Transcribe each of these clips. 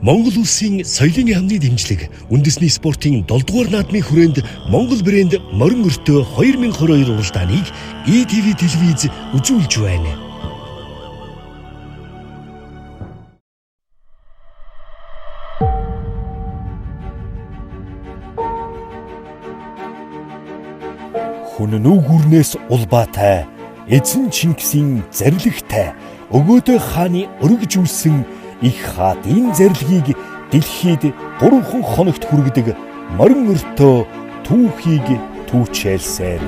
Монгол улсын соёлын яамны дэмжлэг үндэсний спортын 7 дугаар наадмын хүрээнд Монгол брэнд Морин өртөө 2022 уралдааныг ETV телевиз үзүүлж байна. Хүн нүгүрнээс улбаатай, эзэн Чингисийн зарилгатай, өгөөдөө хааны өргөжүүлсэн их хаадын зарилгыг дэлхийд 3 хоногт хүргэдэг Морин өртөө түүхийг түүчээлсээр.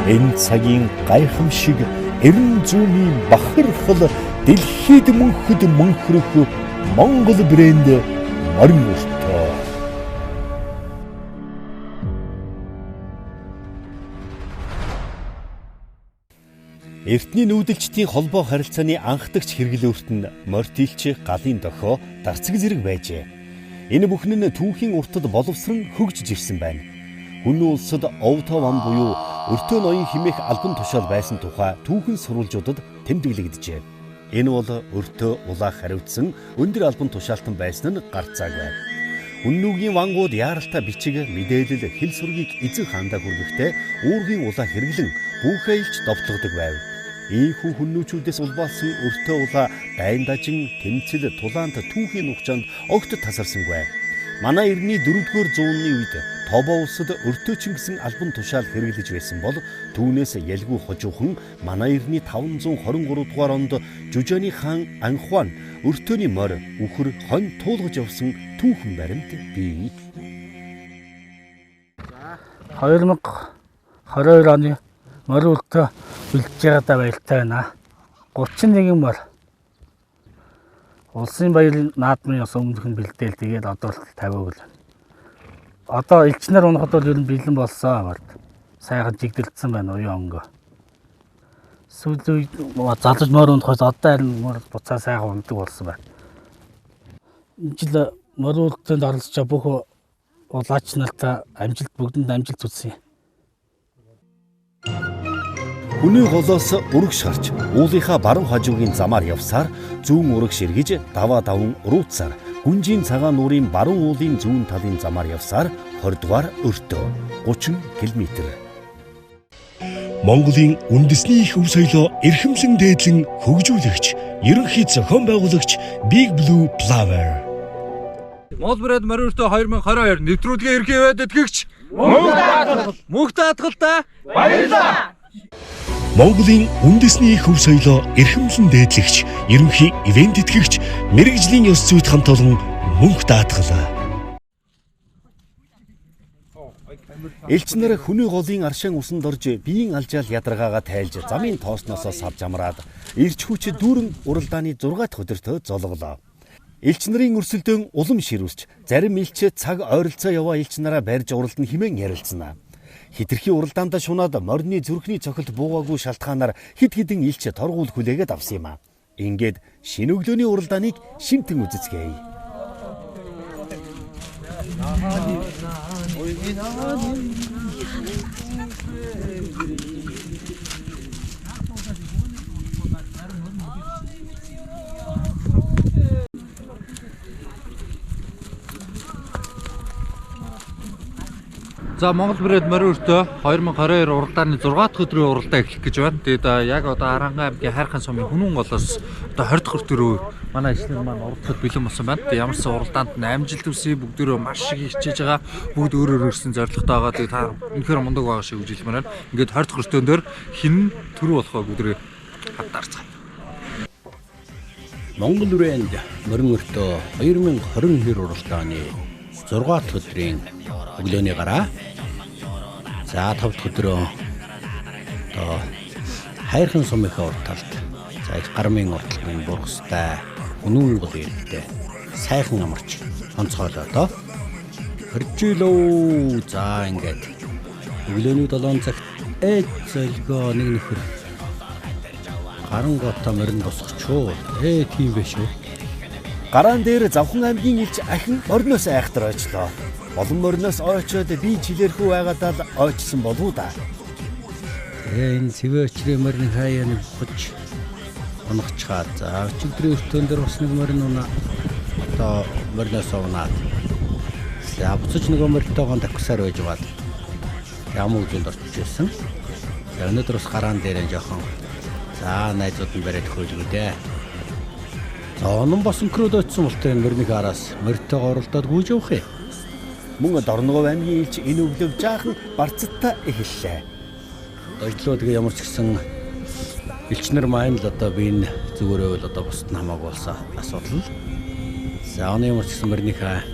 Энэ цагийн гайхамшиг эрен зүүнийн бахархал дэлхийд мөнхөд мөнхрөх Монгол брэнд Морин өртөө. Эртний нүүдэлчдийн холбоо харилцааны анхдагч хэрэглөөрт нь мортилч, галын дохио, дарцэг зэрэг байжээ. Энэ бүхэн нь түүхийн уртад боловсрон хөгжиж ирсэн байна. Хүн улсад овтоо вам буюу өртөө ноён химээх албан тушаал байсан тухай түүхэн сурвалжуудад тэмдэглэгдэжээ. Энэ бол өртөө улаах хариуцсан өндөр албан тушаалтан байсан нь гарцааг байв. Үннүүгийн вангууд яаралтай бичиг мэдээлэл хэл сургийг эзэн хаандаа хүргэхдээ уургийн улаа хэрэглэн бүхэлж довтлогдог байв. Ийхүү хүннүүчүүдээс улбаалсан өртөө улаа дайн дажин тэмцэл тулаант түүхийн нухчаанд огт тасарсангүй. Манай эртний 4-р зууны үед Тобо улсад өртөө Чингисийн албан тушаал хэрэглэж байсан бол түүнээс ялгүй хожуухан манай эртний 523 дугаар онд Жүжөөний хаан Анхуан өртөөний морь үхэр хонь туулгаж явсан түүхэн баримт бий. 2022 оны морь өртөө бэлдэж байгаадаа баяртай байна. 31 морь улсын баярын наадмын ус өмнөх нь бэлдээл тэгээд одоо л 50 үл. Одоо элчнэр унахад бол ер нь бэлэн болсон. Сайхан жигдэлдсэн байна уян өнгө. Сүүлийн үед залж морь унахаас одоо харин буцаа сайхан ундаг болсон байна. Энэ жил морь өртөнд оролцож бүх улаач нартай амжилт бүгдэнд амжилт үзсэн. Хүний голоос өрг шарч, уулынхаа баруун хажуугийн замаар явсаар зүүн өрг ширгэж, даваа даван урууцаар, гүнжийн цагаан нуурын баруун уулын зүүн талын замаар явсаар 20 дугаар өртөө 30 км. Монголын үндэсний их өв соёлоо эрхэмлэн дээдлэн хөгжүүлэгч, ерөнхий зохион байгуулагч Big Blue Flower. Монгол брэнд Морин өртөө 2022 нэвтрүүлгээ эрхээ байд этгэгч мөнх даатгалтай баярлалаа. Монголын үндэсний их өв соёлоо эрхэмлэн дээдлэгч, ерөнхий ивент этгэгч, мэргэжлийн ёс зүйд хамт олон мөнх даатгалаа. Элч нар хүний голын аршаан усанд орж биеийн алжаал ядаргаагаа тайлж замын тоосноосоо савж амраад ирч хүч дүүрэн уралдааны 6 дахь өдөртөө золголоо. Элч нарын өрсөлдөөн улам ширүүлж, зарим элч цаг ойролцоо яваа элч нараа барьж уралдан хэмээн ярилцсанаа. Хитрхи уралдаанд шунаад морины зүрхний цохилт буугаагүй шалтгаанаар хид хідэн элч торгуул хүлээгээд авсан юм а. Ингээд шинэ өглөөний уралдааныг шимтэн үзэцгээе. За Монгол брэнд Морин өртөө 2022 уралдааны 6 дахь өдрийн уралдаа эхлэх гэж байна. Тэгээд яг одоо Аранга аймгийн Хайрхан сумын Хүнүүн голоос одоо 20 дахь өртөөрөө манай ичнэр маань уралдахад бэлэн болсон байна. Тэгээд ямарсан уралдаанд нь амжилт хүсье, бүгдөө маш их хичээж байгаа. Бүгд өөрөөр өрсөн зорилготой байгаа. Тэгээд та үнэхээр мундаг байгаа шиг үжилмээр байна. Ингээд 20 дахь өртөөн дээр хин төрөө болохоо бүгдээ хадаарцгаая. Монгол брэнд Морин өртөө 2022 уралдааны 6 дахь өдрийн өглөөний гараа. За 5 дахь өдрөө одоо Хайрхан сумынхаа урт талд за их гармын урт талын бургастай Хүнүүн гол ирэлтэй сайхан амарч онцгойлоо доо. Хөржилөө. За ингээд өглөөний 7 цагт ээж зөлгөө нэг нөхөр гарангуутаа морин босгочоо. Тийм биш үү? Гараан дээр Завхан аймгийн элч ахин мориноос айхтар ойчлоо. Олон мориноос ойчоод би чилэрхүү байгаадаа л ойчсон болов уу да. Энэ сэвэчрийн морин хаяа нэг хуч унахчаад. За өчигдрийн өртөөн дээр бас нэг морин унаа. Одоо мориноос унаад. За буцаж нөгөө моринтойгоо давхсаар байж байгаа. Ямаг зүйлд орчиж байсан. За өнөөдөр бас гараан дээр жоохон за найзууд нь бариад хөлгөө дээ. За онон бас өнкрөөд очсон болтой энэ мөрний араас морьтойгоо оролдоод гүйж явах юм. Мөн Дорногов аймгийн элч энэ өглөө жаахан барцтай эхэллээ. Дождлоо тэгээ ямар ч гэсэн элчнэр маань л одоо би энэ зүгээрээ бол одоо бусд нь хамаагүй болсон асуудал. За оны ямар ч гэсэн морнийхаа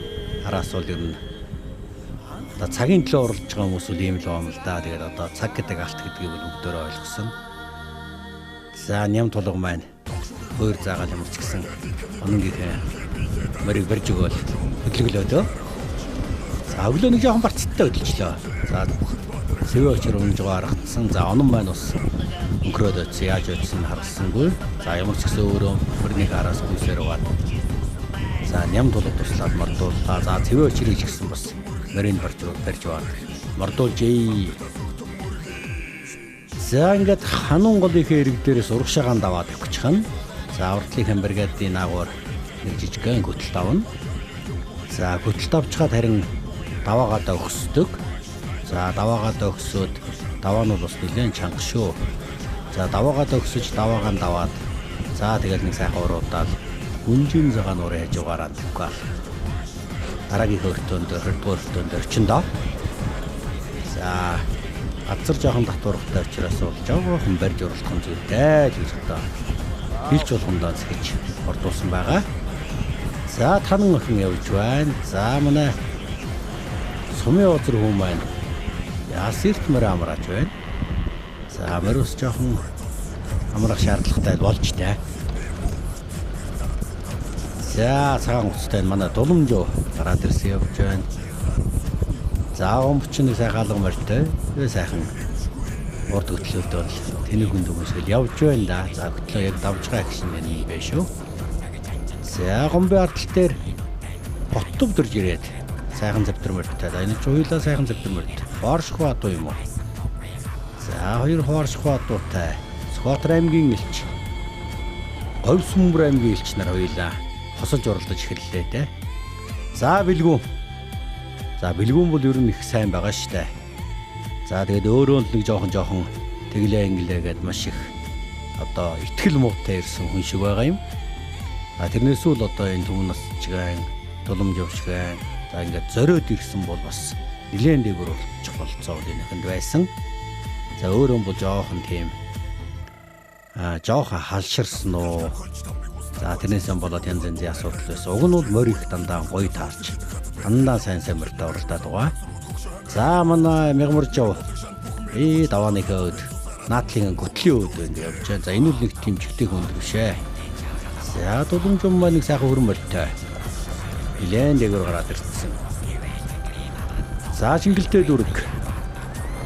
араас бол ер нь одоо цагийн төлөө оролдож байгаа хүмүүс үл ийм л байна л да. Тэгээд одоо цаг гэдэг алт гэдгийг бол бүгдөө ойлгосон. За ням тулга маань хоёр заагаал ямар ч гэсэн ононгийнхээ морийг барьж өгөөл хөдлөглөөдөө. За өглөө нэг жоохон барцтай хөдөлчлөө. За сэвэ очир унж байгаа харагдсан. За онон маань бас өнкрөөд очсон яаж очсон харгалсангүй. За ямар ч гэсэн өөрөө морийг араас гүйсээр угаад. За ням тулга туслаад мордууллаа. За сэвэ очирыг ч гэсэн бас морийг барьж байгаа. Мордуулж ий. За ингээд ханун голынхээ ирэг дээрээс урагшаагаан даваад өгчихнэ. За урдлынхаа бригадын наагур нэг жижигхэн хөтөлт авна. За хөтөлт авчгаад харин даваагаадаа өгсдөг. За даваагаадаа өгсөд даваа нь бас нэлээд чанга шүү. За даваагаадаа өгсөж даваагаан даваад за тэгэл нэг сайхан уруудаад гүнжин цагаан ураа яаж угаараа төгөөл. Дараагийн хөртөнд 20 дугаар хөртөнд орчиндоо. За газар жоохон татвартай учраас бол жоохон барьж уралдах нь зүйтэй гэж одоо хэлж болгондоо гэж ордуулсан байгаа. За танан охин явж байна. За манай сумын озер хүн маань ясэрт мөр амрааж байна. За мөрөөс жоохон амрах шаардлагатай болж таа. За цагаан уцтай манай дуламжуу гараад ирсэн явж байна. За омбчны сайхан алга морьтой. Тэгээ сайхан урд хөтлөөд бол тэний хүн дүгнсгэл явж байна да. За хөтлөө яг давж байгаа гэсэн юм байна шүү. За гомбын ардтал дээр готов дөрж ирээд сайхан завтар морьтой. За энэ ч хоёулаа сайхан завтар морьтой. Хооршхва дуу юм уу? За хоёр хооршхва дуутай. Скватер аймгийн элч. Говьсүмбэр аймгийн элч нар хоёулаа хосолж оролдож эхэллээ те. За бэлгүүн. За бэлгүүн бол ер нь их сайн байгаа штэ. За тэгээд өөрөө л нэг жоохон тэглээ инглээгээд маш их одоо ихтгэл муутай ирсэн хүн шиг байгаа юм. А тэрнээс үл одоо энэ түмнас чигэн, дуламжовчгэн за ингээд зориод ирсэн бол бас нэлээд дээгүүр болчих болцоо гэнэхэнд байсан. За өөрөө бол жоохон тийм жоохон халширсан уу. За тэрнээсээ болоод янз янзын асуудал байсан. Уг нь бол морь их дандаа гоё таарч дандаа сайн морьтой оролдоод байгаа. За манай мягмаржав давааныхаа өд наадлын гөтлийн өд ингэ явж байгаа. За энэ үл нэг тийм чигтэй хүнд бишээ. За дуламжум маань нэг сайхан хөрөн морьтой. Нилээн дээгүүр гараад ирсэн. За шингэлтэй дүрэг.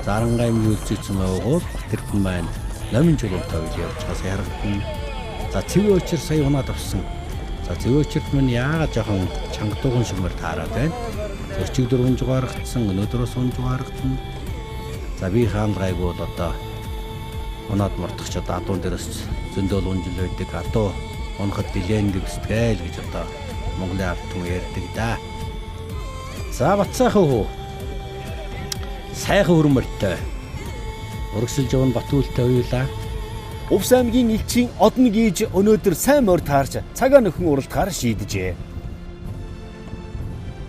Зарангаймын үлцээсэн уугуул тэрхэн маань номын жуултай үйл явж байгаа харагдана. За цэвэ очир сая унаад авсан. За цэвэ очирт минь яагаад жоохон чангадууган шимэр таараад байна. Өчигдөр унж гаргацсан, өнөөдрөөс унж гаргацсан. За би хаан гайгүй бол одоо унаад мордох ч одоо адуун дээрээс зөндөөл унжил байдаг. Адуу унахад нилээн дэвсдэгээл гэж одоо Монголын ард түмэн ярьдаг да. За бацсайхан хөө. Сайхан хөрөн морьтой. Урагшилж явна Батүлтэй хоёулаа. Увс аймгийн элчийн одны гээж өнөөдөр сайн морь таарч цагаан нөхөн уралдахаар шийдэжээ.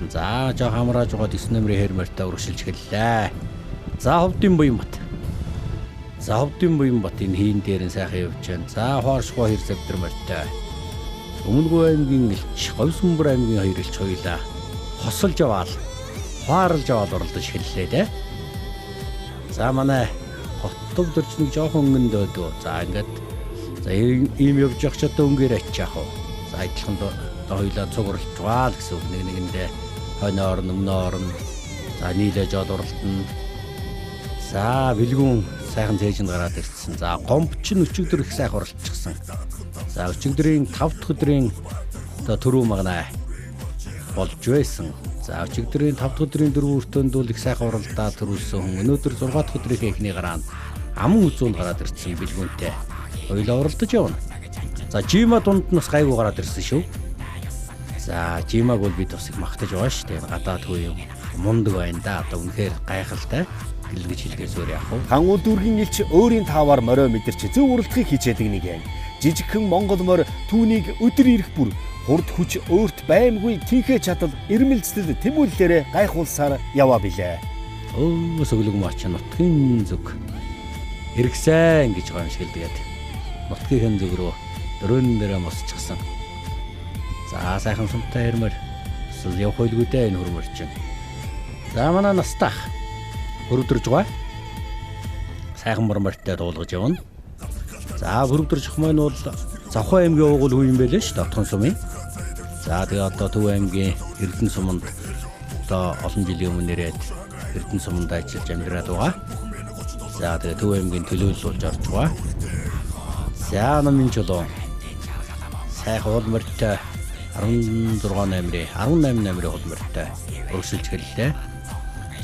За жоо хамрааж байгаа 9 номерын хэр морьтой урагшилж эхэллээ. За Ховдын Буянбат. За Ховдын Буянбат энэ хийн дээр нь сайхан явж байна. За Хооршгоо хэр завдар морьтой. Өмнөгөө аймгийн элч, Говьсүмбэр аймгийн хоёр элч хоёулаа хосолж аваад, хаарлж аваад оролдож эхэллээ дээ. За манай Готов дөрч нэг жоохон өнгөнд өөдөө. За ингээд за ийм явж явах ч одоо өнгөөр ачаах уу. За адилхан хоёулаа цуг уралж байгаа л гэсэн үг нэг нэгэндээ хойноор өмнөөр нь за нийлээж од уралтна. За бэлгүүн сайхан цээжинд гараад ирсэн. За гомбч нь өчигдөр их сайхан уралчихсан. За өчигдрийн 5 дахь өдрийн одоо түрүү магнаа болж байсан. За өчигдрийн 5 дахь өдрийн дөрөв өртөнд бол их сайхан уралдаа төрүүлсэн хүн өнөөдөр 6 дахь өдрийн эхний гараанд аман үзүүнд гараад ирсэн бэлгүүнтэй. Хоёулаа уралдаж явна. За Жима дунд нь бас гайгүй гараад ирсэн шүү. За Жимаг бол бид бас их магтаж байгаа шүү дээ. Гадаад хүү юм мундаг байна да. Одоо үнэхээр гайхалтай гэлгэж хэлгээс өөр яах вэ? Хангул дүүргийн элч өөрийн таавар морио мэдэрч зөв уралдахыг хичээдэг нэг юм. Жижигхэн Монгол морь түүнийг өдөр ирэх бүр хурд хүч өөрт баймгүй тинхээ чадал ирмэлцэл тэмүүллээрээ гайхуулсаар яваа билээ. Өө сөглөг мач нутгийн зүг эргсэн гэж байгаа юм шиг л тэгээд нутгийн зүг рүү дөрөөн дээрээ мосчихсан. За сайхан сумтай ярмаар эсвэл явах байлгүй дээ энэ хөрмөрчин. За манай настах хөрөвдөрж байгаа. Сайхан мормортой дуулгаж явна. За хөрөвдөрж ах маань бол Завхай аймгийн уугуул хүү юм байлээ шүү дээ. Отхон сумын. За тэгээ одоо Төв аймгийн Эрдэнэ суманд одоо олон жилийн өмнө нэрээд Эрдэнэ суманд ажиллаж амьдраад байгаа. За тэгээ Төв аймгийн төлөөлөл болж орж байгаа. За намын чулуу сайхан улмөртэй 18 номерын улмөртэй өргөсөлж хэллээ.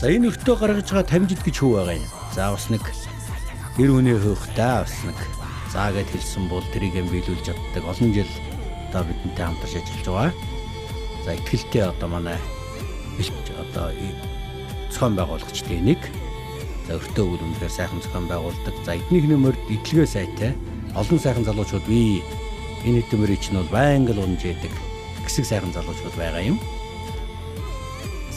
За энэ өртөө гаргаж байгаа тамжид гэж хүү байгаа юм. За бас нэг гэр хүний хөөхтэй бас нэг заагээд хэлсэн бол тэрийг юм биелүүлж чаддаг олон жил одоо бидэнтэй хамтарч ажиллаж байгаа. За ихтгэлтэй одоо манай одоо зохион байгуулагчдын нэг. За өртөө үйл үнэхээр сайхан зохион байгуулдаг. За эднийхний морд идэлгээ сайтай олон сайхан залуучууд бий. Энэ хэдэн мөрийг чинь бол байнга л унж яадаг хэсэг сайхан залуучууд байгаа юм.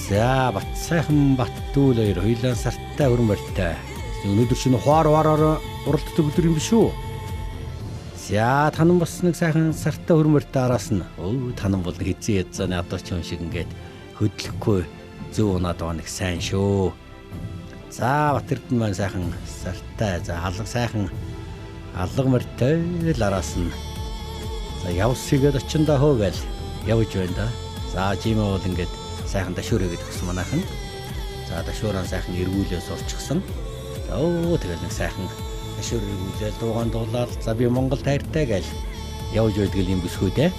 За бат сайхан Баттүүл хоёр хоёулаа сарттай хөрмөртэй. Өнөөдөр чинь хуараар уралддаг өдөр юм биш үү? За танан бас нэг сайхан сарттай хөрмөртэй араас нь танан бол хэзээ ядзааны адууч юм шиг ингээд хөдлөхгүй зөв унаад байгаа нэг сайн шүү. За Батэрдэн маань сайхан сартай. За алга сайхан алга мөртэй л араас нь. За явсгээд очиндаа хөөгээл явж байна да. За Жима бол ингээд сайхан дашуурэ гэдэг гэсэн манайхан. За дашуураа сайхан эргүүлээс орчихсон. Тэгээд нэг сайхан дашуур эргүүлээл дуугаан дуулаад за би Монгол тайртай гээл явж байдаг юм бисгүй дээ.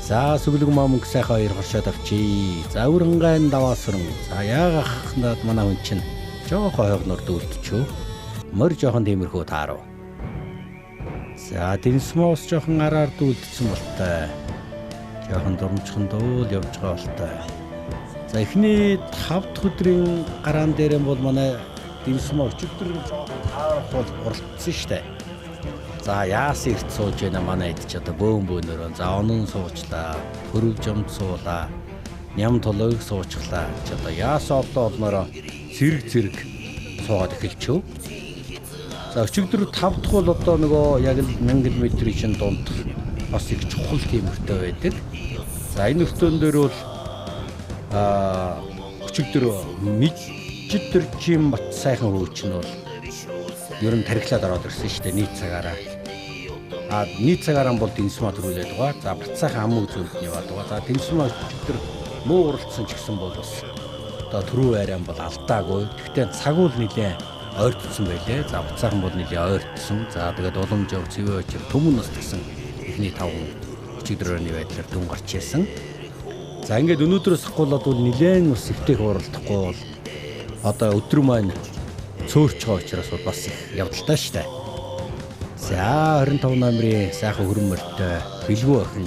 За сүглэг мамонг сайхан хоёр хоршоод авчий. За өрөнгөн даваасран. За яагах надад манай хүн чинь жоохон хойгноор дүүлдчихв. Мөр жоохон тиймэрхүү таарав. За дэнсмоос жоохон араар дүүлдсэн болтой. Жоохон дурмчхан дуул явж байгаа болтой. За эхний 5 дахь өдрийн гараан дээр бол манай дэнсмоо өчигдөр таарах уралдсан штэ. За яасан ирт сууж байна манай эд ч одоо бөөнөөр. За онон суучлаа, хөрөв жомд суулаа, ням толойг суучглаа. Ч одоо яасан олноороо зэрэг суугаад эхэлчихв. За өчигдөр 5 дахь бол одоо нөгөө яг л 1000 м-ийн шин дунд бас их чухал тийм өртөө байдаг. За энэ өртөөн дээр бол өчигдөр Мэжидэр чим бат сайхан хөөч нь бол ер нь тархилаад ороод ирсэн шүү дээ нийт цагаараа. Нийт цагаараа бол дэнсмаа төрүүлээд байгаа. За бат сайхан ам үзүүлэлт нь яваад байгаа. За дэнсмаа өчигдөр муу уралдсан ч гэсэн бол бас одоо түрүү арай бол алдаагүй. Гэхдээ цаг үл нэлээ ойртсон байлээ. За бат сайхан бол нэлээ ойртсон. За тэгээд уламж яв цэвээ очир төмөн нас гэсэн эхний 5 өчигдрөөний байдлаар дүн гарч ирсэн. За ингээд өнөөдрөөс хавуулаад бол нэлээд ус ихтэйх уралдахгүй бол одоо өдөр маань цөөрч байгаа учраас бол бас их явдалтай шүү дээ. За 25 номерын сайхан хөрмөртэй бэлгүү охин.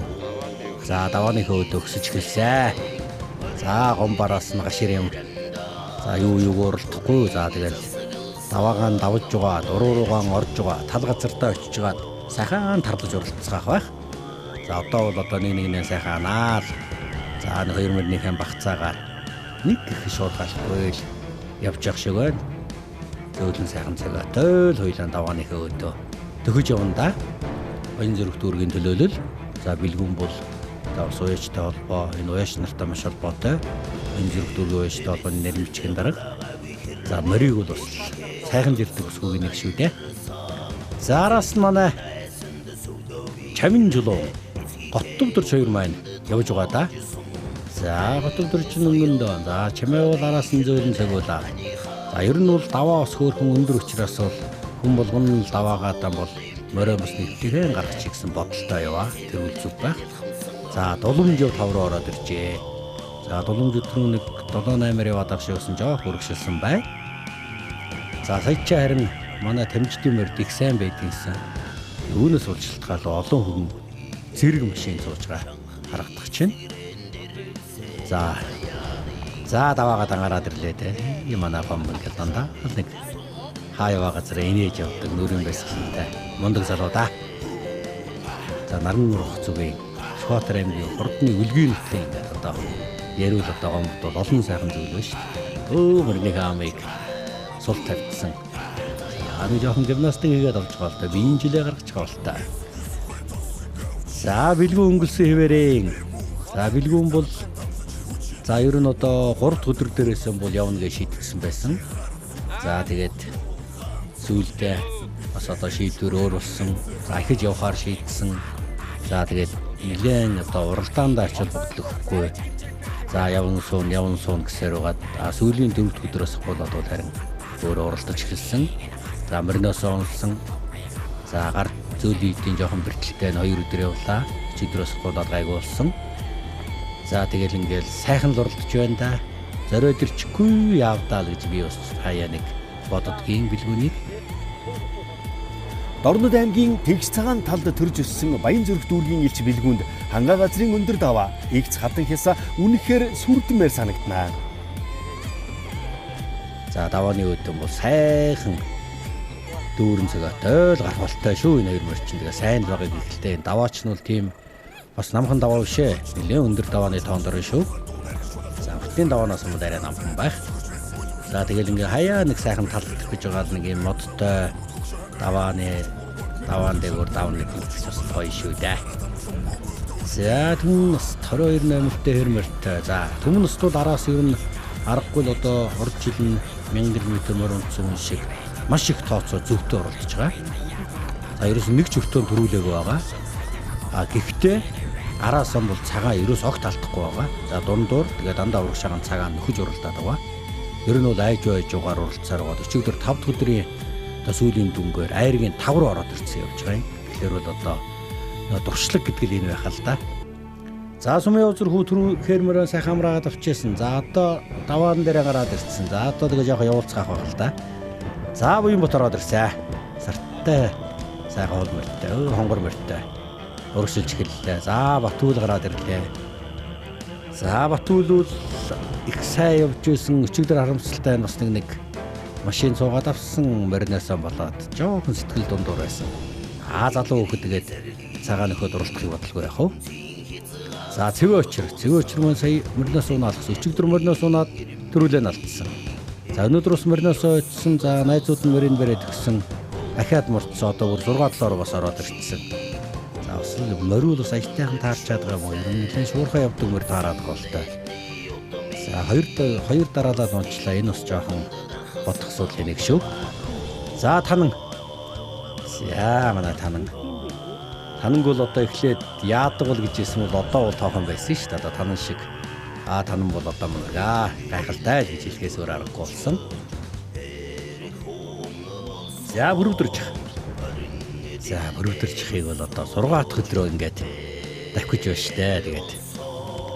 За давааны хөөд өгсөж эхэлсэн. За гомбараас нь гашир юм. За юу уралдахгүй. За тэгэл даваагаан давж байгаа, дурууругаан орж байгаа, тал газартаа очиж байгаа сайхан тарлаж уралцгаах байх. За одоо бол нэг сайхан анаал. За 2000-ийн багцаагаар нэг их шуудгалгүй л явж явах шиг байна. Зөөлөн сайхан цагаатай л хоёлаа давааны хөөдөө төхөж явна да. Баян зүрх дүүргийн төлөөлөл. За бэлгүүн бол одоо уяачтай холбоо, энэ уяач нартай маш холбоотой. Баян зүрх дүүргийн уяачтай холбооны нэрмжийн дарга. За морийг бол бас сайхан зэрдэг өсгөөгийн нэг шүү дээ. За араас нь манай чамин жолоо готтовдорч хоёр маань явж байгаа да. За готовдорчин өнгөндөө. За чимээ бол араас нь зөөлөн цагуулаа. За ер нь бол даваа ус хөөрхөн өндөр учраас бол хүн болгоно л даваагаа дан бол морой бус нэгтгэн гаргачих гэсэн бодолтой яваа. Тэр үл зүг байх. За дулумж 5 руу ороод иржээ. За дулумж өдрөн нэг 7-8 яваад авах шигсэн жоох үргэлжилсэн бай. За сая чи харин манай тамжидын морд их сайн байдгийсэн. Үүнээс бол шалтгаал олон хүн зэрэг машин сууж байгаа харагдах чинь. За даваагаа дангараад ирлээ те. Ийм манай бомбон гэл дандаа нэг хаяа газар энэж явдаг нүрэн байсгалтай мундаг залуу да. За наран урах зүгийн Шватар аймгийн хурдны үлгийн нутгийн ингээд одоо ярил одоо гомд бол олон сайхан зүйл байна шүү дээ. Мөрний хаамыг сул тавьдсан. Аны жоохон гимнастик хийгээд авч байгаа л та. Биеийн жилээ гаргаж байгаа л та. За бэлгүү өнгөлсөн хэвээрээ. За бэлгүүн бол за ер нь одоо 3 дахь өдөр дээрээс нь бол явна гэж шийдсэн байсан. За тэгээд сүүлдээ бас одоо шийдвэр өөр болсон. За ихэж явахаар шийдсэн. За тэгээд нэлээд одоо уралдаанд ачаал бодлохгүй. За явна суун гэсээр байгаа. Сүүлийн 4 дахь өдрөөс болоод бол харин өөр уралдаж эхэлсэн. За мориноос онсон. За гар зөөлийдийн жоохон бэртэлтэй 2 өдөр явлаа. Өдрөөс болоод гайгүй болсон. За тэгэл ингээл сайхан л уралдаж байна да. Зориод ирчихгүй явдаа л гэж би бас хаяа нэг бододгийн бэлгүүнийг. Дорнод аймгийн Тэгш цагаан талд төрж өссөн Баян зүрх дүүргийн элч бэлгүүнд хангаа газрын өндөр даваа игц хадан хясаа үнэхээр сүрдмээр санагданаа. За давааны өдөн бол сайхан дүүрэн цагаатай л гаргалтай шүү энэ хоёр морчин тэгээ сайн л байгааг ихэлтэй. Даваач нь бол тийм бас намхан даваа биш ээ. Нэлээд өндөр давааны тоонд орно шүү. За бүтэн даваанаас нь арай намхан байх. За тэгэл ингээ хаяа нэг сайхан талдах гэж байгаа л нэг юм модтой даваан дээгүүр давны хэлж бас гоё шүү дээ. За түмнэс 22-8-тэй хэрмэртэй. За түмнэс бол араас ер нь аргагүй л одоо урд жил нь 1000 м мөр унтсан шиг маш их тооцоо зөвхөн оролцож байгаа. За ерөөс нэг зөвхөн төрүүлээгүй байгаа. Гэхдээ араас нь бол цагаан ерөөс огт алдахгүй байгаа. За дундуур тэгээ дандаа урагшаагаан цагаан нөхөж уралдаад байгаа. Ер нь бол айж угаар уралцаар байгаа. Өчигдөр 5 дахь өдрийн одоо сүүлийн дүнгээр айргийн 5 руу ороод ирсэн явж байгаа юм. Тэгэхээр бол одоо дуршлаг гэдэг л энэ байх л да. За сумын өвзөр хүү түрүү мөрөө сайхан амраагаад авчихсан. За одоо даваан дээрээ гараад ирсэн. За одоо тэгээ жоохон явуулцгаах байх л да. За буян бот ороод ирсэн. Сарттай сайхан хол мөртэй, хонгор мөртэй өргөсөлж эхэллээ. За Батүл гараад ирлээ. За Батүл бол их сайн явж исэн. Өчигдөр харамсалтай бас нэг машин суугаад авсан мориноосоо болоод жоохон сэтгэл дундуур байсан. Залуу хөхөд тэгээд цагаан нөхөд уралдахыг бодлого яах вэ? За цэвэ очир маань сая мориноос унаалгас. Өчигдөр мориноос унаад төрүүлэн алдсан. За өнөөдрөөс мориноосоо очсон. За найзууд нь морин барээд өгсөн. Дахиад морцсон. Одоо бүр 6-7-оор бас ороод ирсэн. За бас мориул бас аятайхан таарчаад байгаа юм. Ер нь нэлээд шуурхай явдаг мөр таараад голтой. За хоёр дараалал унчлаа. Энэ бас жоохон бодох асуудал нэг шүү. За танан. За манай танан. Тананг бол одоо эхлээд яадаг бол гэж хэлсэн бол одоо бол тоохон байсан шүү дээ. Одоо танан шиг танан бол одоо мунгаа гайхалтай гэж хэлхээс өөр аргагүй болсон. За бүрөвдөрчих. За бүрөвдөрчихийг бол одоо 6 дахь өдрөө ингээд давхиж байна шүү дээ. Тэгээд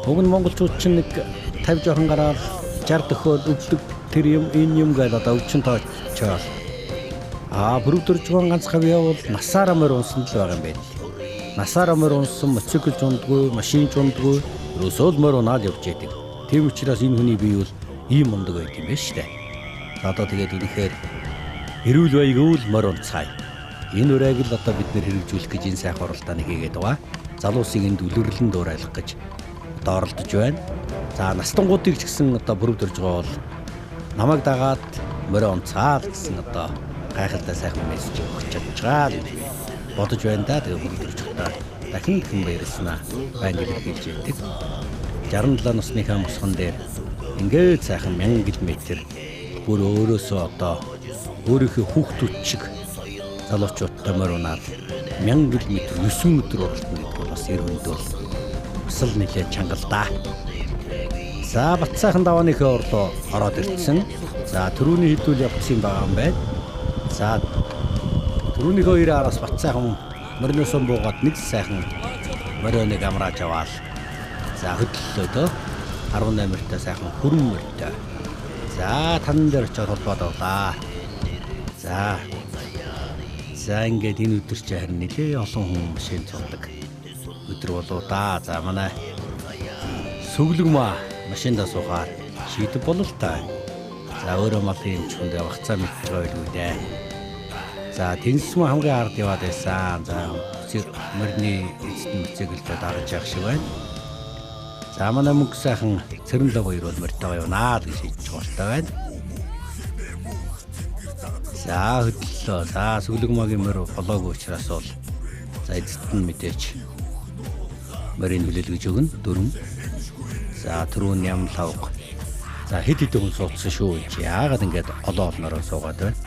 уг нь монголчууд чинь нэг 50 жоохон гараар 60 дөхөөл өвдөг тэр юм энэ юм гээд одоо өвчин тоочоо. Бүрөвдөрж байгаа ганц хавьяа бол насаараа морь унсан л байгаа юм байна. Насаараа морь унсан, мотоцикл жундгүй, машин жундгүй, ерөөсөө морь унаад явж яадаг. Тийм учраас энэ хүний бие бол ийм мундаг байт юм байна шүү дээ. Одоо тэгээд үнэхээр эрүүл байг л морь унцгаая. Энэ урайг л одоо бид нэр хэрэгжүүлэх гэж энэ сайхан оролдооны хийгээд байгаа. Залуусыг энд үлрэрлэн дуурайлах гэж одоо оролдож байна. За настангуудыг ч гэсэн одоо бүрөвдөрж байгаа бол намайг дагаад морь унцгаа гэсэн одоо гайхалтай сайхан мессеж өгч чадж байгаа л бодож байна да. Тэгээ бүрдүүлж байгаа. Дахин баярлснаа. Баян хэлж яддаг. 67 насны хаан босгон дээр ингээд сайхан 1000 км бүр өөрөөсөө одоо өөрийнхөө хүүхдүүд шиг залуучуудтай морь унаад 1000 км 9 өдөр уралдана гэдэг бол бас ер хүнд бол бас л нэлээд чангалдаа. За бат сайхан давааныхаа орлоо ороод ирсэн. За түрүүний хідүүл явсан байгаа юм байна. За түрүүний хоёр араас бат сайхан мөрнөөс буугаад нэг сайхан мөрөөнийг амрааж аваад. За хөдлөлөө дөө 18-т сайхан хөрөн мөртэй. За танан дээр очиод холбоод авлаа. За ингээд энэ өдөр чи харин нэлээ олон хүн машин цугдаг өдөр болоо да. За манай сүглэг маа машиндаа суугаад шийдэх болол та. За өөрөө малын юмчхэндээ вахцаа мэдж байгаа байлгүй дээ. За тэнцс маа хамгийн ард яваад байсан. За мөрний эцэд мөцөглөө дарж явах шиг байна. За манай мөнгө сайхан цэрэнлэг хоёр бол мөртөө явнаа гэж хэлж байгаа байна. За хөдлөлөө. За сүглэг магийн мөр болоогүй учраас бол за эцэд нь мэдээч мөрийн хүлээлгэж өгнө 4. За түрүүн ям лавг. За хэд хэдэн хүн суудсан шүү. Яагаад ингэж олоо олноороо суугаад байна?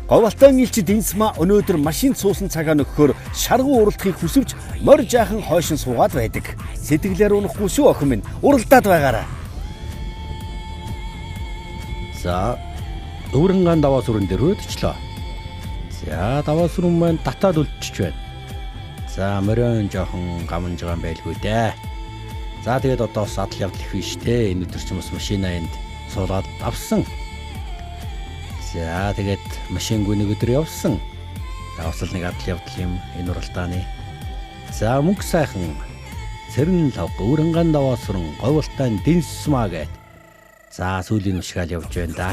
Говьалтай нийлч Дэнсма өнөөдөр машин цуусан цагаа нөхөхөөр шаргуу уралдахыг хүсвч морь жаахан хойшин суугаад байдаг. Сэтгэлээр унахгүй шүү охин минь. Уралдаад байгаарай. За өврөнгөн даваа сүрэн дээр өдчлөө. За даваа сүрэн маань татаад үлдчихэж байна. За морин жоохон гамж байгаа юм байлгүй дээ. За тэгээд одоо бас адал явдал их биш дээ. Энэ өдөр ч бас машина энд суулгаад авсан. За тэгээд машингүй нэг өдөр явсан. За бас нэг адал явдал юм энэ уралдааны. За мөнгө сайхан цэрэн лав өврөнгөн даваа сүрэн говьалтай Дэнсма гээд. За сүүлийн ушгаал явж байна да.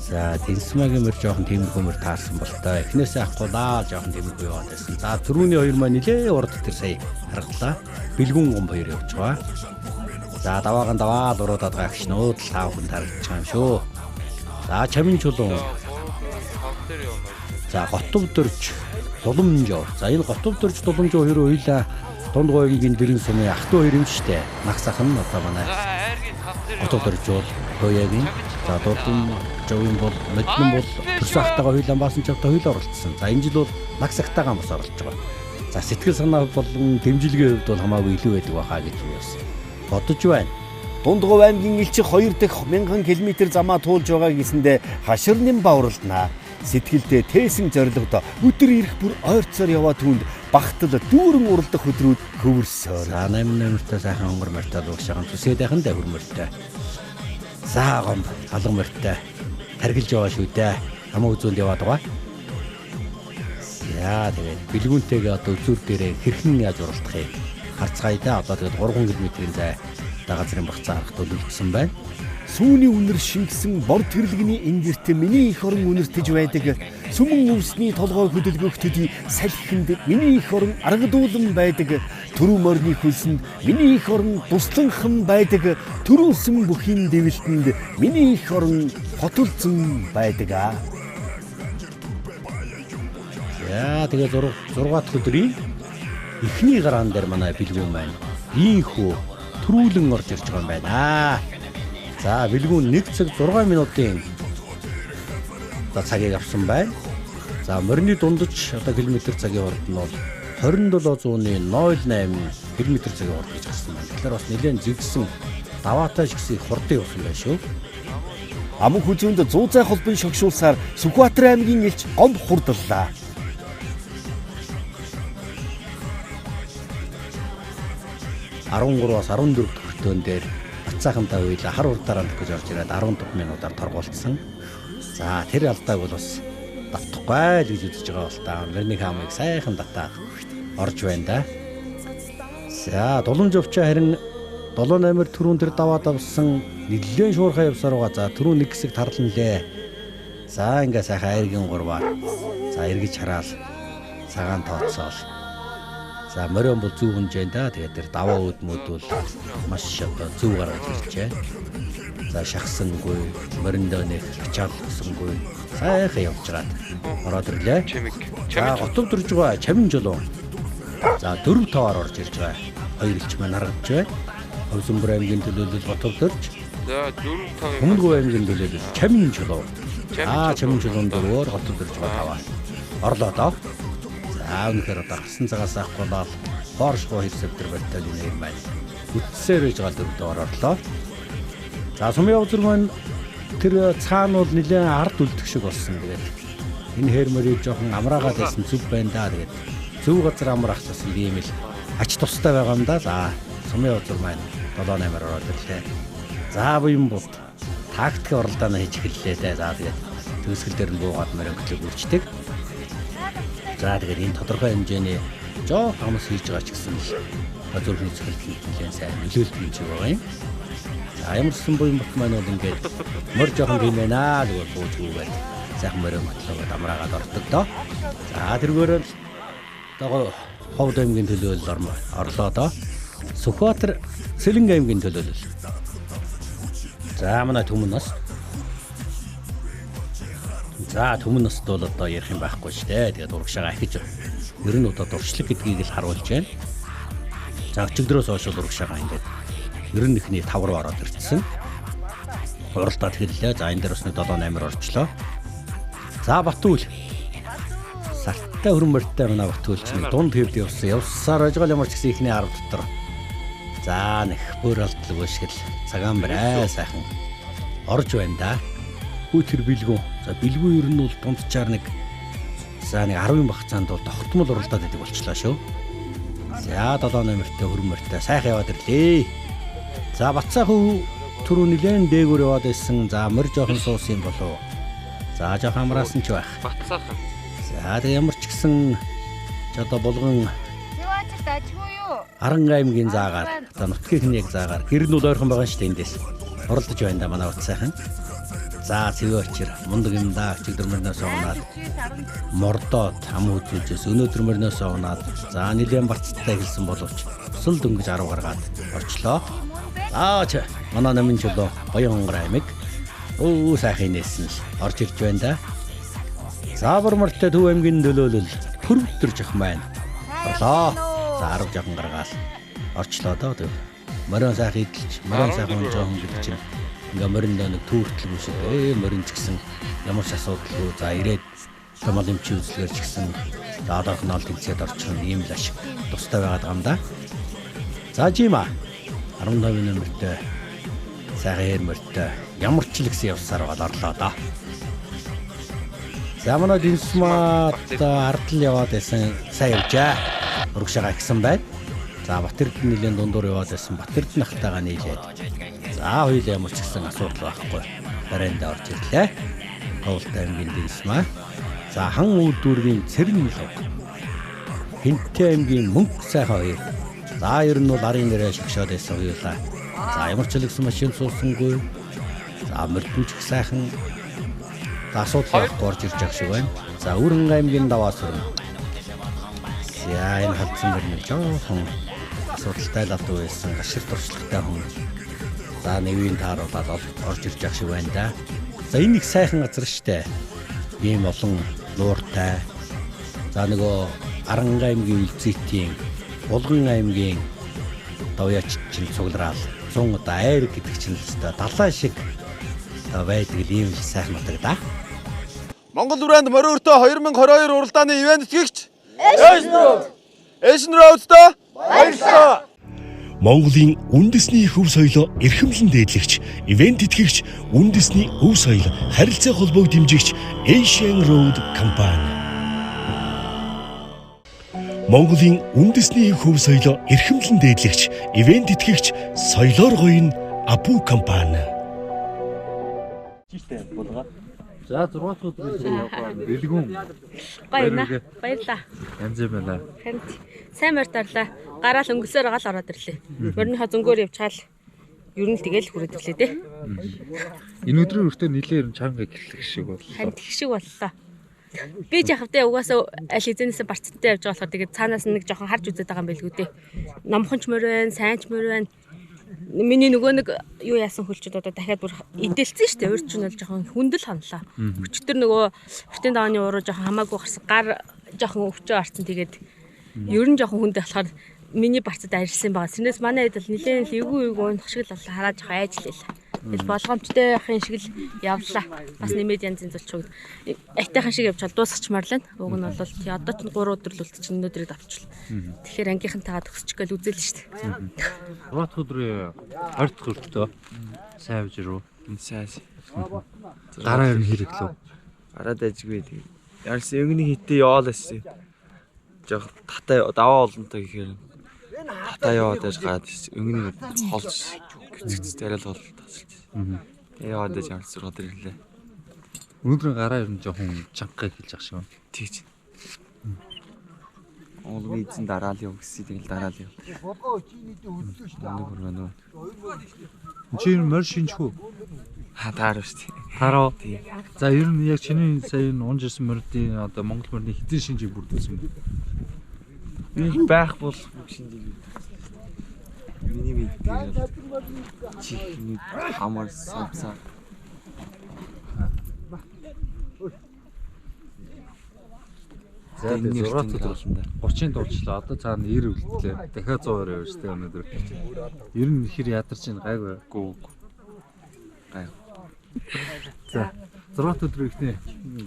За Дэнсмагийн мөр жоохон тиймэрхүү мөр таарсан бол тоо. Эхнээсээ авахгүйдаа жоохон тиймэрхүү яваад байсан. За түрүүний хоёр маань нилээ урд тэр сая харгалаа. Бэлгүн гом хоёр явж байгаа. За даваахан даваад уруудаад байгаа гэх нүүд 5 хүн тарагдж байгаа юм шүү. За чамин чулуун. За готов дөрж дулумж. За энэ готов дөрж дулумж хоёр хоёлаа дунд говийн дэрэн сумын ах トゥ хоёр юм штэ. Нагсах нь одоо манай готов дөрж хоёагийн за дулум жовын бол мэднэн бол төрсөн ахтайгаа хоёлаа баасан ч одоо хоёлоо оролцсон. За энэ жил бол нагсахтайгаа бас оролцож байгаа. За сэтгэл санаа болон дэмжлэгийн хувьд бол хамаагүй илүү байдаг байхаа гэж юус бодож байна. Дундгов аймгийн элчиг 2 дахь 1000 км замаа туулж байгаа гэсэндээ хашир нэм бавралнаа. Сэтгэлдээ тээсэн зорилгод өдөр ирэх бүр ойрцоор яваа түнд багтал дүүрэн уралдах өдрүүд хөвөрсөөр. За 88-т сайхан онгор морьтой дуушаан төсөөд яхан давхар морьтой. За гом алга морьтой тархилж байгаа шүү дээ. Хамаа үзүүнд яваад байгаа. Яа тэгээд бэлгүүнтэйгээ одоо үзүүр дээрээ хэрхэн яаж уралдах юм харцгаая да. Одоо тэгээд 3 км-ийн зай дагазрын багцаа харахад үлдсэн байна. Сүүний үнэр шингэсэн бор тэрлэгний энгэрт миний их орон үнэртэж байдаг. Сүмэн өвсний толгой хөдөлгөөх төдий салхинд миний их орон аргадуулан байдаг. Төрүү морины хөлсөнд миний их орон тусланхан байдаг. Төрүүлсэн бүхийн дэвэлтэнд миний их орон хотулцсан байдаг. Яа тэгээ 6 дахь өдрийн эхний гараан дээр манай бэлгүүн байна. Ийхүү төрүүлэн орж ирж байгаа юм байна. За бэлгүүн 1 цаг 6 минутын цагийг авсан байна. За морины дундаж одоо километр цагийн хурд нь бол 2708 км цагийн хурд гэж гарсан байна. Тэгэхээр бас нэлээд зэгсэн даваатай шигсийн хурдын явсан байна шүү. Аман хүзүүнд 100 зай холбын шогшуулсаар Сүхбаатар аймгийн элч гомб хурдлаа. 13-аас 14 дэх хүртөөн дээр бацаахантай хоёлаа хар урдаар алах гэж орж ирээд 15 минутаар торгуулсан. За тэр алдааг бол бас татахгүй л гэж үзэж байгаа бол та мөрний хаамыг сайхан татаад орж байна да. За дулан жовчоо харин 78-р түрүүн дээр даваад авсан нэлээд шуурхай явсаар байгаа. За түрүүн нэг хэсэг тарлан лээ. За ингээ сайхан айргийн гурваар за эргэж хараал цагаан тооцоол. За морин бол зөв хэмжээнд да. Тэгээд тэр даваа өөдмүүд бол маш одоо зөв гаргаж иржээ. За шахсангүй мориндоо нэг ачаалсангүй сайхан явж байгаад ороод ирлээ. За готов дөрж байгаа чамин жолоо. За 4 таваар орж ирж байгаа. Хоёр элч маань харагдж байна. Хөвсөнбөр аймгийн төлөөлөл готов дөрж. За 4 тав. Хүмүүнгүй аймгийн төлөөлөл чамин жолоо. Чамин жолоон дөрөөр готов дөрж байгаа таваа. Орлоо доо. За өнөхөр одоо гасан цагаас авахгүй бол Поршго хэрсэвтер батальоны юм байна. үтсээр байж байгаа дөрөвдөө орлоо. За сумын явц зураг маань тэр цаана бол нэлээд ард үлдэх шиг болсон. Тэгээд энэ хермөрийг жоохон амраагаад байсан зүв байна да. Тэгээд зөв газар амраах гэсэн ийм л ач тустай байгаа юм да. За сумын явц зураг маань 7-8-аар ороод ирлээ. За буян бут тактик оролдооноо хийж эхэллээ те. За тэгээд төгсгөл дээр нь буугаад мөрөнгөлөг үрчдэг. За тэгээд энэ тодорхой хэмжээний жоох амс хийж байгаа ч гэсэн л зөвхөн зөвхөн нэлээд сайн нөлөөлдөг юм шиг байгаа юм. За ямар ч юм буян бут маань бол ингээд мөр жоохон юм байна л бууж сайхан мөрөнгөлөг амраагаад ордог доо. За тэргээр л дагуу Ховд аймгийн төлөөлөл орлоо доо. Сүхбаатар Сэлэнг аймгийн төлөөлөл. За манай Түмэн нас. За Түмэн наст бол одоо ярих юм байхгүй шүү дээ. Тэгээд урагшаага ахиж ер нь одоо дуршлаг гэдгийг л харуулж байна. За өчигдрөөс хойш урагшаага ингээд 91-ний 5 руу ороод ирсэн. Уралдаад хэллээ. За энэ дээр бас 7-8-аар орчлоо. За Батүл. Сарттай хөрмөртэй манай Батүл чинь дунд хэвд явсаар ажгаал ямар ч гэсэн ихний 10 дотор. За нэх бүр алдлаг өшгөл цагаан барай сайхан орж байна да. Хүүтэр бэлгүү. За бэлгүү ер нь бол дундчаар нэг 10 багцаанд бол тогтмол уралдаад байдаг болчлаа шүү. За 7-8-тэй хөрмөртэй сайхан яваад ирлээ. За Батцаа хүү түрүү нилээн дээгүүр яваад байсан. За мөр жоохон суусан юм болов. За жоохон амраасан ч байх. Батцаа. За тэг ямар ч гэсэн ч одоо болгон Аран аймгийн заагаар за нутгийн яг заагаар гэр нь бол ойрхон байгаа шүү дээ эндээс. Оролдож байна да манай утсайхан. За цэвэчэр мундаг юм да өчигдөр мөрнөөс унаад мордоод ам үзүүлжээс өнөөдөр мөрнөөс унаад за нэлээд бацтай хэлсэн боловч өсөл дөнгөж 10 гаргаад орчлоо. За манай намын чөлөө Баянгар аймаг сайхан нээсэн л орж ирж байна да. За Бормортой Төв аймгийн төлөөлөл төрөвтөрж ах маань. Болоо. За 10 жоохон гаргаад орчлоо доо. Морин сайхан идэлж, морин сайхан жоохон гэдэг чинь ингээ мориндоо нэг түүртэл юм шиг морин ч гэсэн ямар ч асуудалгүй за ирээд томол эмчи үзлэр ч гэсэн за одоохон ол тэмцээд орчих юм л ашиг тустай байгаад байгаа юм да. За жима 15 нөмөртэй сайхан хермөртэй ямар ч л гэсэн явсаар бол орлоо доо. За манай Динсмат ардл яваад байсан сайн явжаа. Урагшаага ихсэн байна. За Батэрд нэлийн дундуур яваад байсан Батэрд нахтайгаа нийлээд. За хоёул ямар ч гэсэн асуудал байхгүй. Барайнда орж ирлээ. Ховлт аймгийн Динсмат. За хан үүдүүргийн Цэрэн лог. Хинтээ аймгийн Мөнх сайхан хоёр. За ер нь бол арын нэрээ шигшээд байсан хоёулаа. За ямар ч л гэсэн машин суусангүй. За мөрдөнч сайхан асуудал орж ирж байгаа шиг байна. За Өрөн аймгийн Даваас өрн. За энэ хадсан бэрнэ жоохон асуудалтай л адуу байсан. Гашир туршлагатай хүн. За нэвийн тааруулаад орж ирж байгаа шиг байна да. За энэ их сайхан газар штэ. Ийм олон нууртай. За нөгөө Аран аймгийн Үлзитийн, Булган аймгийн Довяач чинь цуглараал 100 удаа айр гэдэг чинь л далаа шиг байдаг л ийм сайхан утга да. Монгол бүрээнд морин өртөө 2022 уралдааны ивент тэтгэгч Эшн Роудтой баярлалаа. Монголын үндэсний хөв соёлоо эрхэмлэн дээдлэгч, ивент тэтгэгч, үндэсний хөв соёл харилцаа холбоог дэмжигч Asian Road компани. Монголын үндэсний хөв соёлоо эрхэмлэн дээдлэгч, ивент тэтгэгч, соёлоор гоён Апу компани. За 6 өдөр яваа бэлгүүн. Баярлаа. Янз юм байна. Сайн морьд орлаа. Гараал өнгөсөөр гал ороод ирлээ. Морьныхоо зөнгөөр явчаал ер нь тэгэл хүрээд ирлээ те. Энэ өдрийн өртөө нилээ чанга гэлэх шиг боллоо. Хань тэг шиг боллоо. Би жахавтаа угаасаа аль хэзэнээс барцтай явж байгаа болохоор тэгээд цаанаас нэг жоохон харж үзээд байгаа юм байлгүй дээ. Номхонч морь байна, сайнч морь байна. Миний нөгөө нэг юу яасан хөлчөд одоо дахиад бүр идэлцэн штэ. Өөр чинь бол жоохон хүндэл ханлаа. Өчтөр нөгөө хүртэн дааны уруу жоохон хамаагүй гарсан гар жоохон өвчөө арцсан тэгээд ер нь жоохон хүндэл болохоор миний барцад арилсан байгаа. Тэрнээс манай хэд л нилээн эвгүй унах шиг л хараад жоохон айжлаа. Тэгэл болгоомжтой яхын шиг л явлаа. Бас нэмээд янзын зочид. Айтайхан шиг явж дуусгачмаар л байна. Уг нь бол тий одоо ч 3 өдөр л үлдчих өнөөдрийг авчлаа. Тэгэхээр ангийнхантайгаа төгсчих гээл үзэл шүү дээ. Урат өдрийн 20 дахь өртөө сайн авж ирв. Сайн. Гараа ер нь хэрэглэв. Гараад ажгүй тийм. Ярс өнгөний хитээ яваалаас жоо татай даваа олонтой гэхээр татай яваад аж гад өнгөний холж гүцгц тариал бол тасалж. Яваад аж амс зургаад ирлээ. Өнөөдрийн гараа ер нь жоохон чанга хэлж ах шиг байна. Тэгж. Онгоо эзэн дараал юм гэсэн тэгэл дараал юм. Чи ер нь морь шинжхүү. Таарав шүү дээ. Тараа. За ер нь яг чиний сая энэ унж ирсэн морьдын одоо Монгол морьны хэдэн шинжийг бүрдүүлсэн бэ? Би байх бол шинжийг. Миний мэдээ. Чихний хамар савсаа. За энэ 6 өдөр 30-ын дуулчлаа. Одоо цаана 90 үлдлээ. Дахиад 100 явж штэ өнөөдөр. Ер нь хэр ядарч ин гайгүй. Гүү. Гай. За 6 өдөр ихний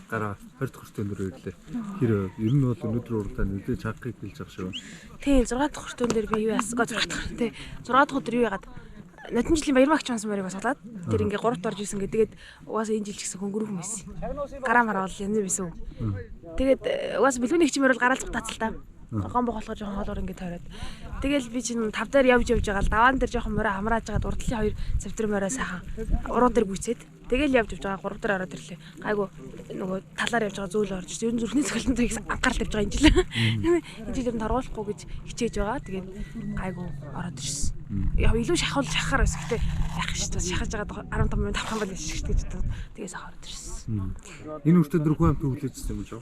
гараа 20 дахь өртөөндөр ирлээ. Хэр ер нь бол өнөөдөр уралдаа нэлээд чангаыг хэлж ах шиг байна. Тийм 6 дахь өртөөндөр би юу яасан? 6 дахь тий 6 дахь өдөр юу яагаад Нотон жилийн баяр магч онсон морийг басгалаад тэр ингээ 3-т орж исэн гэдэг угаасаа энэ жил ч гэсэн хөнгөрөх юм байсан. Гараа мараа бол янз байсан. Тэгээд угаасаа бэлгүүний хчмээр бол гараалцах тацал та. Гомбо болохоор жоохон хоолоор ингээ тойроод. Тэгэл би чинь 5 дээр явж байгаа л даваан дээр жоохон морой хамрааж байгаа урдлын 2 цавтар морой сайхан уруу дээр гүйцээд тэгэл явж байгаа 3 дээр ороод ирлээ. Гайгүй нөгөө талаар явж байгаа зөөл орж. Ер нь зүрхний цохилтонтой их анхаарал тавьж байгаа энэ жил. Энэ жил ер нь торгуулахгүй гэж хичээж байгаа. Тэгээд гайгүй ороод ирсэн. Яа илүү шахахаар байсан. Гэтэ яах шүү дээ. Шахаж байгаа 15 минут авах юм бол шүү дээ гэж бодсон. Тэгээс ороод ирсэн. Энэ өртөөндөр хүн амт хүлээжсэн юм шүү.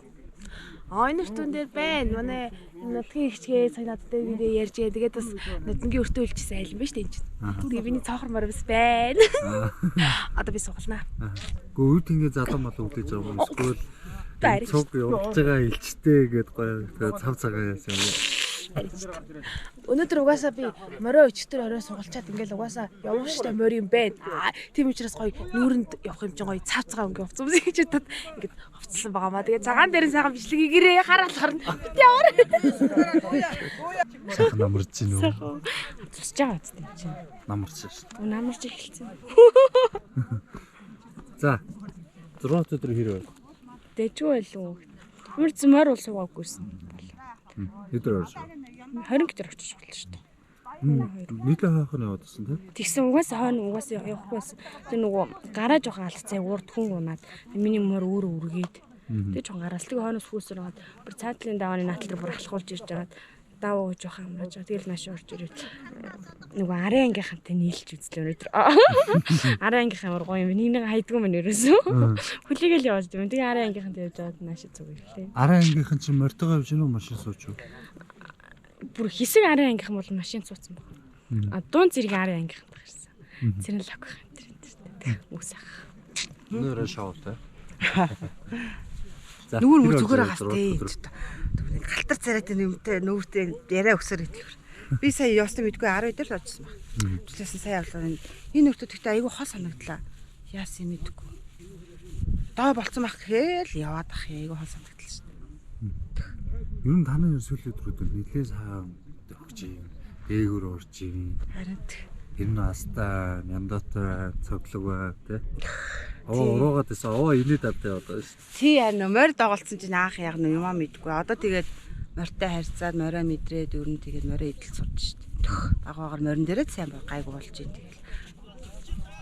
Энэ өртөн дээр байна. Манай нутгийн ихчгээ цаг надтай би ярьж байгаа. Тэгээд бас нутгийн өртөө үлчсэн айлан байна шүү дээ энэ чинь. Тэгээ миний цаохор морь бас байна. Одоо би сугалнаа. Гэхдээ үед ингэ залуу малуу хүлээж байгаа юм эсвэл цог явуулж байгаа илчтэй гэдээ гоё цав цагаа яасан юм. Өнөөдөр угаасаа би морой өчтөр орой сугалчаад ингээл угаасаа явах штэ морь юм байна. Тийм учраас гоё нүүрэнд явах юм чинь гоё цав цагаа өнгө хувцсан гэж бодоод ингээд хувцсан байгаа маа. Тэгээ цагаан дээр нь сайхан бичлэг игэрээ хараалахаар нь бит яваар. Сайхан намарч гин үү? Тусч байгаа үстэй чинь. Намарч шүү. Намарч эхэлсэн. За 6 өдөр хэрэг. Дэжгүй байлуу. Мөрц морь ул суугаагүйсэн. Өдөр орж. 20 км очиж болно шүү дээ. Нийлээ хаахын яваад байсан тийм. Тэгсэн угаасаа хойно угаасаа явахгүйсэн. Тэр нөгөө гараа жоохон алцаа урд хүн унаад миний мөр өөрөө үргээд. Тэгээ жоохон гараалтыг хойноос хүүсээр аваад бүр цаатлын давааны наатал дээр бүр алхуулж ирж байгаад даваа ууж явах юм аа. Тэгэл нааш орж ирээд нөгөө арын ангийнхантай нийлж үзлээ өнөөдөр. Арын ангийнхан амар гоё юм. Нэг хайдгүй мэн ерөөсөө. Хүлээгээл яваад юм. Тэгээ арын ангийнхантай явж аваад нааш зүг ирлээ. Арын ангийнхан чинь мортогоо явж гинөө машин сууч юу? Бүр хэсэг арын ангийнхан бол машин цууцсан баг. Дуун зэрэг арын ангийнханд гарсан. Зэрэн лок байх юм тэр. Үсэх. Нөрөө шоутай. Нүүр мөр зүгээр агаас тий. Галтар царайтай нэмтэй нүүртэй яриа өсөр гэдэг. Би сая явсан мэдгүй 12 дээр л очсон баг. Тэглээсэн сая явлаа. Энэ өртөө тэгтээ айгүй хол санагдлаа. Яасан мэдгүй. Доо болцсон байх гэхэл яваад ах айгүй хол санагдлаа шүү дээ. Ер нь таны сүүлийн өдрүүдэд нэлээд сайн өгч юм. Дээгүүр орж юм. Харин ер нь аста нямдаатай цоглог бай тэ. Уруугаад байсан. Инээд автай одоо шүү. тий харин морь доголцсон чинь аах яг нь юмаа мэдгүй. Одоо тэгээд морьтой харьцаад морой мэдрээд өрн тэгээд морой идэл сурч шүү дээ. Агаагаар морин дээрээ сайн гайгүй болж юм тэгэл.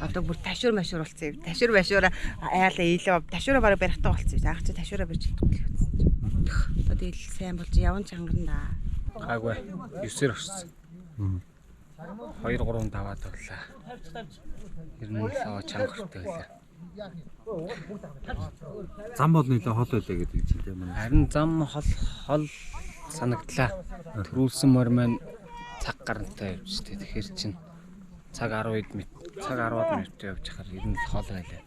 Одоо бүр ташуур машуур болсон юм. Ташуур машуура аяалаа ийлээ ташуура бараг барихтаа болсон юм. Аах чи ташуура барьж чадахгүй л болсон. Одоо тэгэл сайн болж яван чанган да. Гайгүй 9-ээр орсон. 2-3 даваад боллаа. Ер нь л чангартай байлаа. Зам бол нэлээ хол байлаа гэдэг чинь тийм үү? Харин зам хол санагдлаа. Төрүүлсэн морь маань цаг гарантай явж штэ. Тэгэхээр чин цаг 10-д минут явж хахаар ер нь хол байлаа.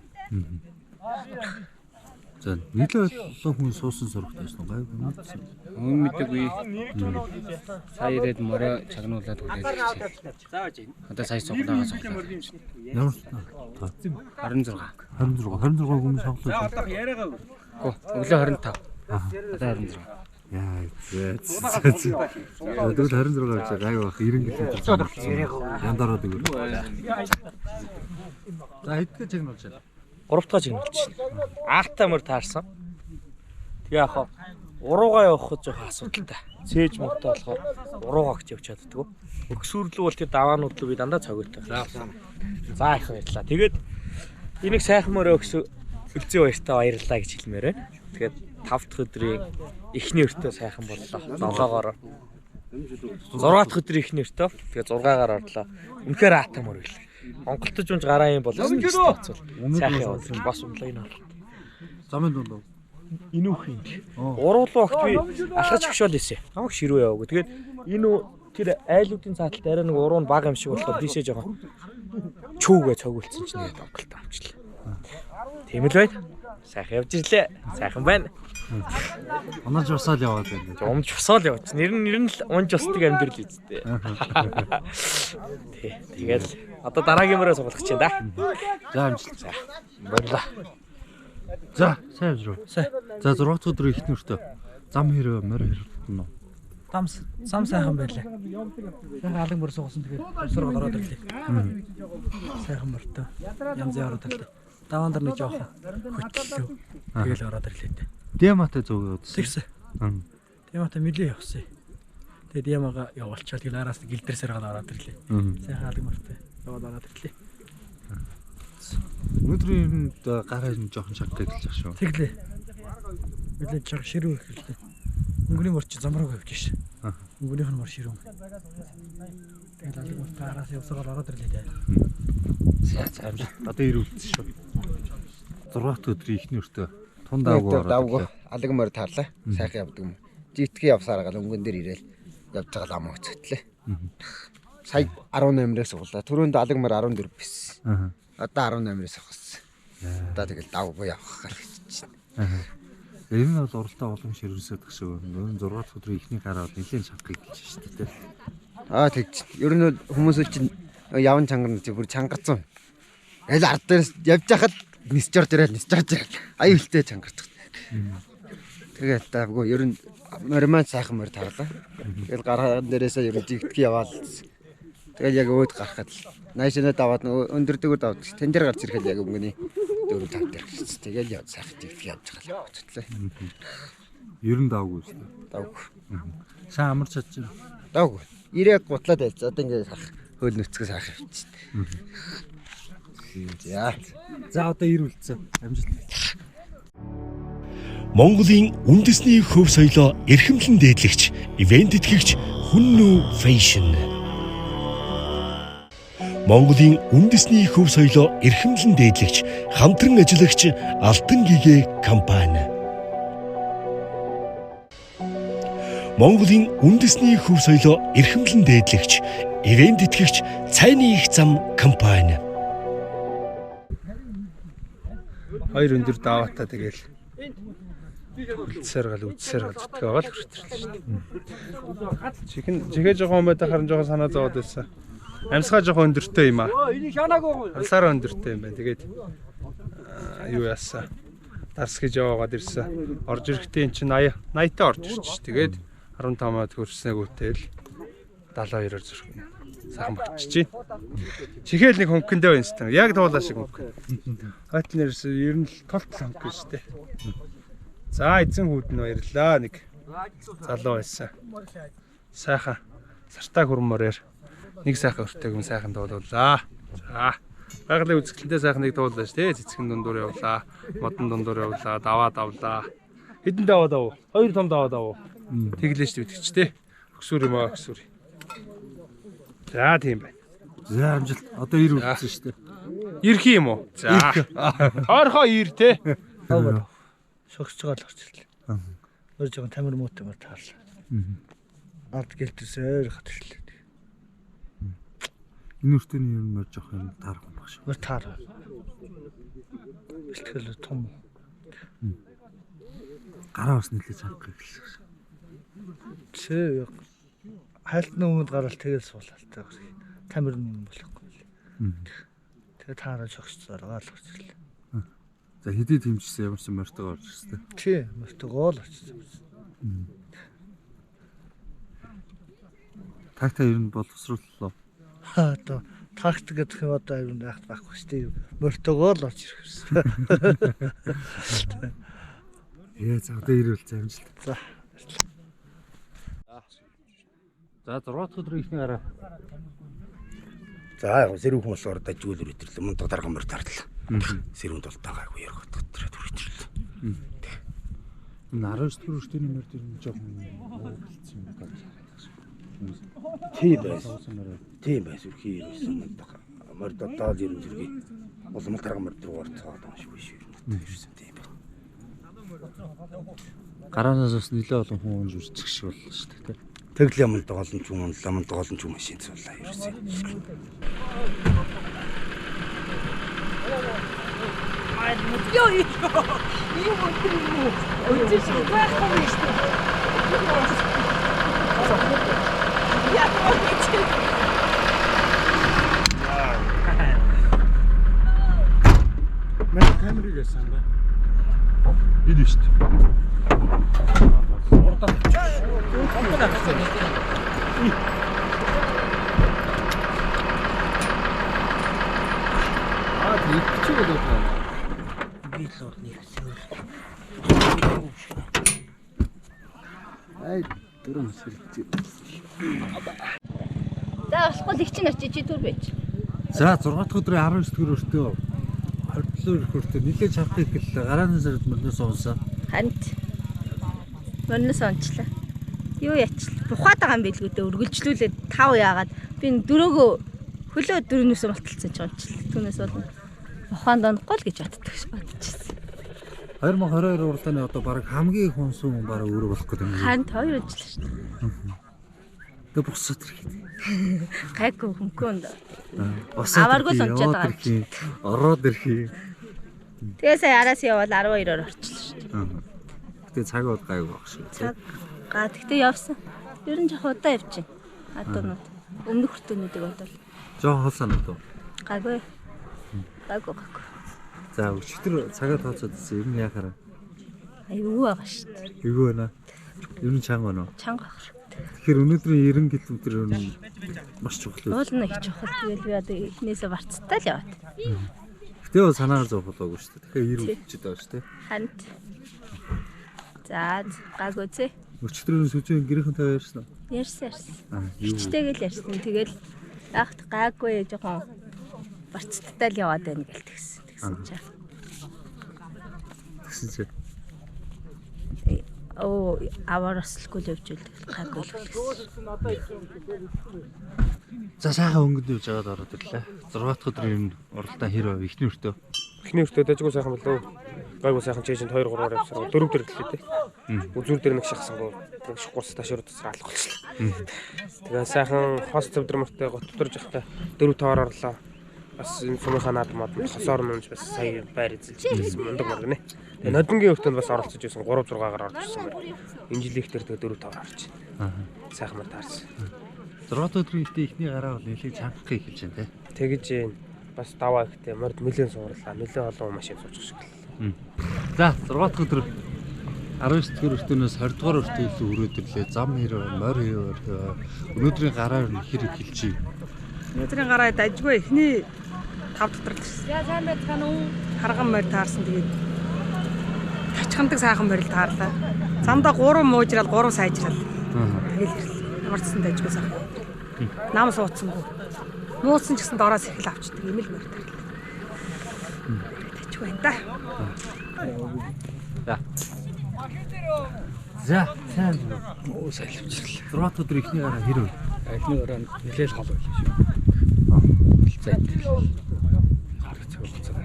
За нийлээ олон хүн суусан зурагт байсан гайгүй мэдсэн. Мөн мэдээгүй. Сая ирээд морой чагнуулаад үлээж. Одоо сая суглаагаа суглаа. Ямар 26. 26 хүмүүс соглоо. Өглөө 25. Одоо 26. Яа өдөр 26 гэж гайгүй бах 90 км яндараад өгөө. За хэдгээ чагнуулж байна. 3 дахь чигнэлж байна. Aalтай мөр таарсан. Тэгээ яах вэ? Уруугаа явах жоох асуудалтай. Цээж мөртөө болохоор уруугаагч явж чаддгүй. Өгсөрлөө бол тэр даваанууд руу би дандаа цогёртой. За их баярлаа. Тэгээд энийг сайхан мөрөө өлзөө баяртай баярлаа гэж хэлмээр байна. Тэгээд 5 дахь өдрийн эхний өртөө сайхан боллоо. 7-оор 6 дахь өдрийн эхний өртөө тэгээд 6-гаар орлоо. Үнэхээр аатаа мөр байлаа. Монголч унж гараа юм болсон гэж бодсон. Сайхан явуулсан бас унлаа энэ бол. Замын дунд. Инүүх юм. Уруулуу огт би алхаж хөшөөл ийсэн. Хамаг ширвээ яваагүй. Тэгээд энэ тэр айлуудын цааталт арай нэг уруу нь бага юм шиг болохоор дийшээ жоохон чүүгээ цогөлцсон чинь тэгээд онголт авчлаа. Тийм л байна. Сайхан явж ирлээ. Сайхан байна. Унаж усаал яваад байна. Умж усаал явж. Нэр нь л унж устдаг амьдрал үсттэй. Тэгээд одоо дараагийн мөрөө сугалах гэж байна да. За амжилт. За. Баярлаа. За сайн амжируу. За 6 дахь өдрийн эхний өртөө зам хэрэг морь хэрэг нь. Зам сайхан байлаа. Сайхан алан мөр суусан тэгээд амсрал ороод ирлээ. Сайхан мөртөө янзын ороод ирлээ. Даваан дээр нэг жоохон хөтлөлөө. Тэгэл ороод ирлээ. Диаматай зүг явуулсан. Тэгсэн. Диаматай мөлий явсан. Тэгээд диамага явуулчаад тэгэл араас гэлдэрсээр гараад ороод ирлээ. Сайхан алан мөртөө яваад ороод ирлээ. Өдрийн гараа нь жоохон шаг гэдэлж шүү. Тэглээ. Мөлий жоо ширүү ихлээ. Өнгөний мөр чи замраг авч ш. Өнгөнийх нь мөр ширүү. Тэгээд алан мөртөө араас явсаар ороод ирлээ. За одоо ирүүлсэн шүү. 6 дахь өдрийн эхний өртөө тун давгүй алаг морь таарлаа. Сайхан явдаг юм. Житгий явсаар гал өнгөн дээр ирээл явж байгаа лам өгцөтлээ. Сая 18-аас суулаа. Түрүүнд алаг морь 14 байсан. Одоо 18-аас авсан. Одоо тэгэл давгүй явах гэж байна. Энэ нь бол уралдаа олон ширвэсэд гэх шиг байна. 6 дахь өдрийн эхний гараад нэлээд шавхыг гэлж шүү дээ. Тэгж. Ер нь хүмүүс чинь явн чангар нь бүр чангацсан. Аль ард дээрс явж хахад нисж орж ирэл. Аюу хилтэй чангардаг. Тэгээд таагүй ер нь мориман сайхан морь таарлаа. Тэгэл гараан дээрээсээ ер нь жигдгий яваал. Тэгэл яг өөд гарахад наашнаа даваад өндөрдөгөр даваад тэн дээр гарч ирэхэд яг өнгөний 4-5 дээр гэсэн. Тэгэл яв сайхан жигдгий явж байгаа л боцтлаа. Ер нь давгүй шүү дээ. Давгүй. Сайн амарч чадчих. Давгүй. Ирээд гутлаад байц. Одоо ингээд харах хөөл нүцгээс харах явчихна. За одоо ирүүлсэн. Амжилт. Монголын үндэсний хөв соёлоо эрхэмлэн дээдлэгч, ивент тэтгэгч Хүннүү Фэшн. Монголын үндэсний хөв соёлоо эрхэмлэн дээдлэгч, хамтран ажиллагч Алтан гэгээ компани. Монголын үндэсний хөв соёлоо эрхэмлэн дээдлэгч, ивент тэтгэгч Цайны их зам компани. Хоёр өндөр даваатаа тэгэл үлдсээр гал зүтгээ байгаа л хүртэл шүү дээ. Чихээ жоохон өмөд харин жоохон санаа зовоод байсан. Амьсгаа жоохон өндөртэй юм аа. Алсаараа өндөртэй юм байна. Тэгээд юу яасан? Дарс гэж яваад ирсэн. Орж ирэхдээ эн чинь 80-таа орж ирчих. Тэгээд 15-аад хөрснээгүүтэл 72-оор зүрх. Сайхан багчиж байна. Чихээл нэг хөнгөндөө байна шүү дээ. Яг туулаа шиг хөнгө. Хойтл нэрс ер нь л толтол хөнгө шүү дээ. За эзэн хүүд нь баярлаа. Нэг залуу байсан. Сайхан сартаа хөрмөрөөр нэг сайхан өртөөг юм сайхан дуулууллаа. За байгалийн үзэсгэлэнтэй сайхан нэг дууллаа шүү дээ. Цэцгэн дундуур явлаа. Модон дундуур явлаа. Даваа давлаа. Хэдэн даваа дав? 2 том даваа дав. Тэглэж битгэжтэй. Өксүр юм аа өксүр. За тийм байна. За амжилт. Одоо ир үлдсэн шүү дээ. Ирх юм уу? За. Хоорхоо ир те. Шогсож байгаа л орч ирлээ. Өөр жоохон тамир муутай мөр таарлаа. Ард гэлтэрсээр хатрлээ. Энэ өртөний юм мөр жоох юм таарах юм баг шүү. Мөр таараа. Бэлтгэл том. Гараа бас нэлээд чанга эхэлсэн. Чи хайлтны өмнөд гарал тэгэл суулалтай камер юм болохгүй. Тэгээ таараа шогч заргаал очил. За хэдий тэмчсэн ямар ч мортог орж ирсэн. Тий, мортогоо л очсон. Тагтаа ер нь боловсрууллаа. Одоо тактик гэх юм одоо ер нь яах байхгүй шүү дээ. Мортогоо л очиж ирсэн. Яа за одоо ирвэл амжилт. За. За 6 дахь өдрийн ихний гараа. За яг зэрэг хүмүүс ороод ажиглал өтрлээ. Мөн дарга мөр тарлаа. Сэрүүнд бол тагаагүй ярих өтрлээ өтрлээ. Энэ 19 дэх өртөний мөр дээр нь жоохон уулцсан юм байна. Тийм байсан. Үрхий ирсэн юм даа. Мөр дотоод ирэн зэрэг улмал дарга мөр дээр орцоод байгаа шүү шүү. Ирсэн тийм байна. Гараанаас бас нэлээд олон хүн унж үрцэх шиг боллоо шүү дээ. Тэгл юмд голон ч юм ламд голон ч юм машин цуулаа ерөөсөө. Ёо юу юм. Өчигдөр шиг байхгүй юм шүү дээ. Яа очиж. Мэн камерыг яасан бэ? Ийм шүү дээ. За болохгүй их чинь арчиж чи түр байж. За 6 дахь өдрийн 19 дэх өртөө хордлоо ирэх өртөө нэлээд чанга ихэллээ. Гарааны сард мөрнөөс унсан. Ханд. Мөрнөөс онцлаа. Юу яачлаа. Бухаад байгаа юм билгүй дээ өргөлжлүүлээд 5 яагаад би дөрөөгөө хөлөө 4-өөс малталцсан ч онцлаа. Түүнээс бол ухаанд онохгүй л гэж бодчихсон. 2022 уралдааны одоо баг хамгийн хүнсүн баг өөрөө болох гэдэг юм. Ханд 2 ажиллаа шүү дээ. Тэгээ бусад хэрэг. Гайгүй хөнгөнд. Авааргүй л унчаад байгаа юм. Ороод ирэхий. Тэгээ сая араас явал 12-оор орчлоо шүү дээ. Тэгээ цаг бол гайгүй баг шүү. Цаг га тэгтээ явсан. Ер нь жоох удаа явж байна. Адуунууд. Өмнөх хүртэнүүдийг бодвол. Жоо холсоо нүд. Гайгүй. Гайгүй. За өчтөр цагаа тооцоод ирсэн. Ер нь яхаараа. Айгүй байгаа шүү дээ. Айгүй байна. Ер нь чанга байна уу? Чанга баг. Тэгэхээр өнөөдрийн 90 км ер нь маш чухал. Уулна их чухал. Тэгэл би одоо эхнээсээ барцтай л яваад. Гэтэ бол санаагаар зовх болоогүй шүү дээ. Тэгэхээр 90 үчид байгаа шүү дээ. Ханд. За гайгүй зэ. Өчтөр сүжийн гэрийнхэн тавь ярьсан уу? Ярьсан. Хичтэйгэл ярьсан. Тэгэл яахт гайгүй жоохон барцтай л яваад байна гэл тэгсэн. Тэгсэн чи. Оо аваар ослохгүй л явж үлдэх гайгүй л хэлсэн. За сайхан өнгөнд явж байгаад ороод ирлээ. 6 дахь өдрийн уралдаан хэр байв ихний өртөө? Эхний өртөө дажгүй сайхан болов. Гайгүй сайхан чэйжэнд 2-3-аар явсараа 4 дээр гэлээ дээ. Үзүүр дээр нэг шахсангүй шгуурс ташуур тусраа алах болчихлоо. Тэгээ сайхан хос цэвдэрмэртэй готвторж явахтай 4-5-аар орлоо. Бас энэ сумынхаа наадмад хосоор нунж бас сая байр эзэлжсэн мундаг мөр гинэ. Тэгээ нодонгийн өртөнд бас оролцож байсан 3-6-аар орж ирсэн байна. Энэ жилийнх дээр тэгээ 4-5-аар орж байна. Сайхан мөр таарсан. 6 дахь өдрийн ихний гараа бол нэлээд чанга эхэлж байна те. Тэгэж бас даваа ихтэй морд нэлээд суурлаа. Нэлээд олон машин сууж шиг л. За 6 дахь өдөр 19 дэх өртөнөөс 20 дугаар өртөө өрөөд ирлээ. Зам хэрэг, морь хэрэг. Өнөөдрийн гараа хэр эхэлж байна? Өнөөдрийн гараа дажгүй эхний 5 дотор л. Яа сайн байцгаана уу? Харган морь таарсан тэгээд тачхандаг сайхан морь л таарлаа. Замдаа 3 муужрал 3 сайжрал. Тэгэл ирлээ. Ямар ч гэсэн дажгүй сайхан. Нам суудсангүй. Нууцсан ч гэсэн дороос их л авчдаг юм л морь таарлаа. Дажгүй байна да. За сайн уу сайлвчлаа. 6 дахь өдөр ихний гараа хэр вэ? Эхний гараа нэлээд хол байлаа шүү. Хилцээд. Харах цогцоо.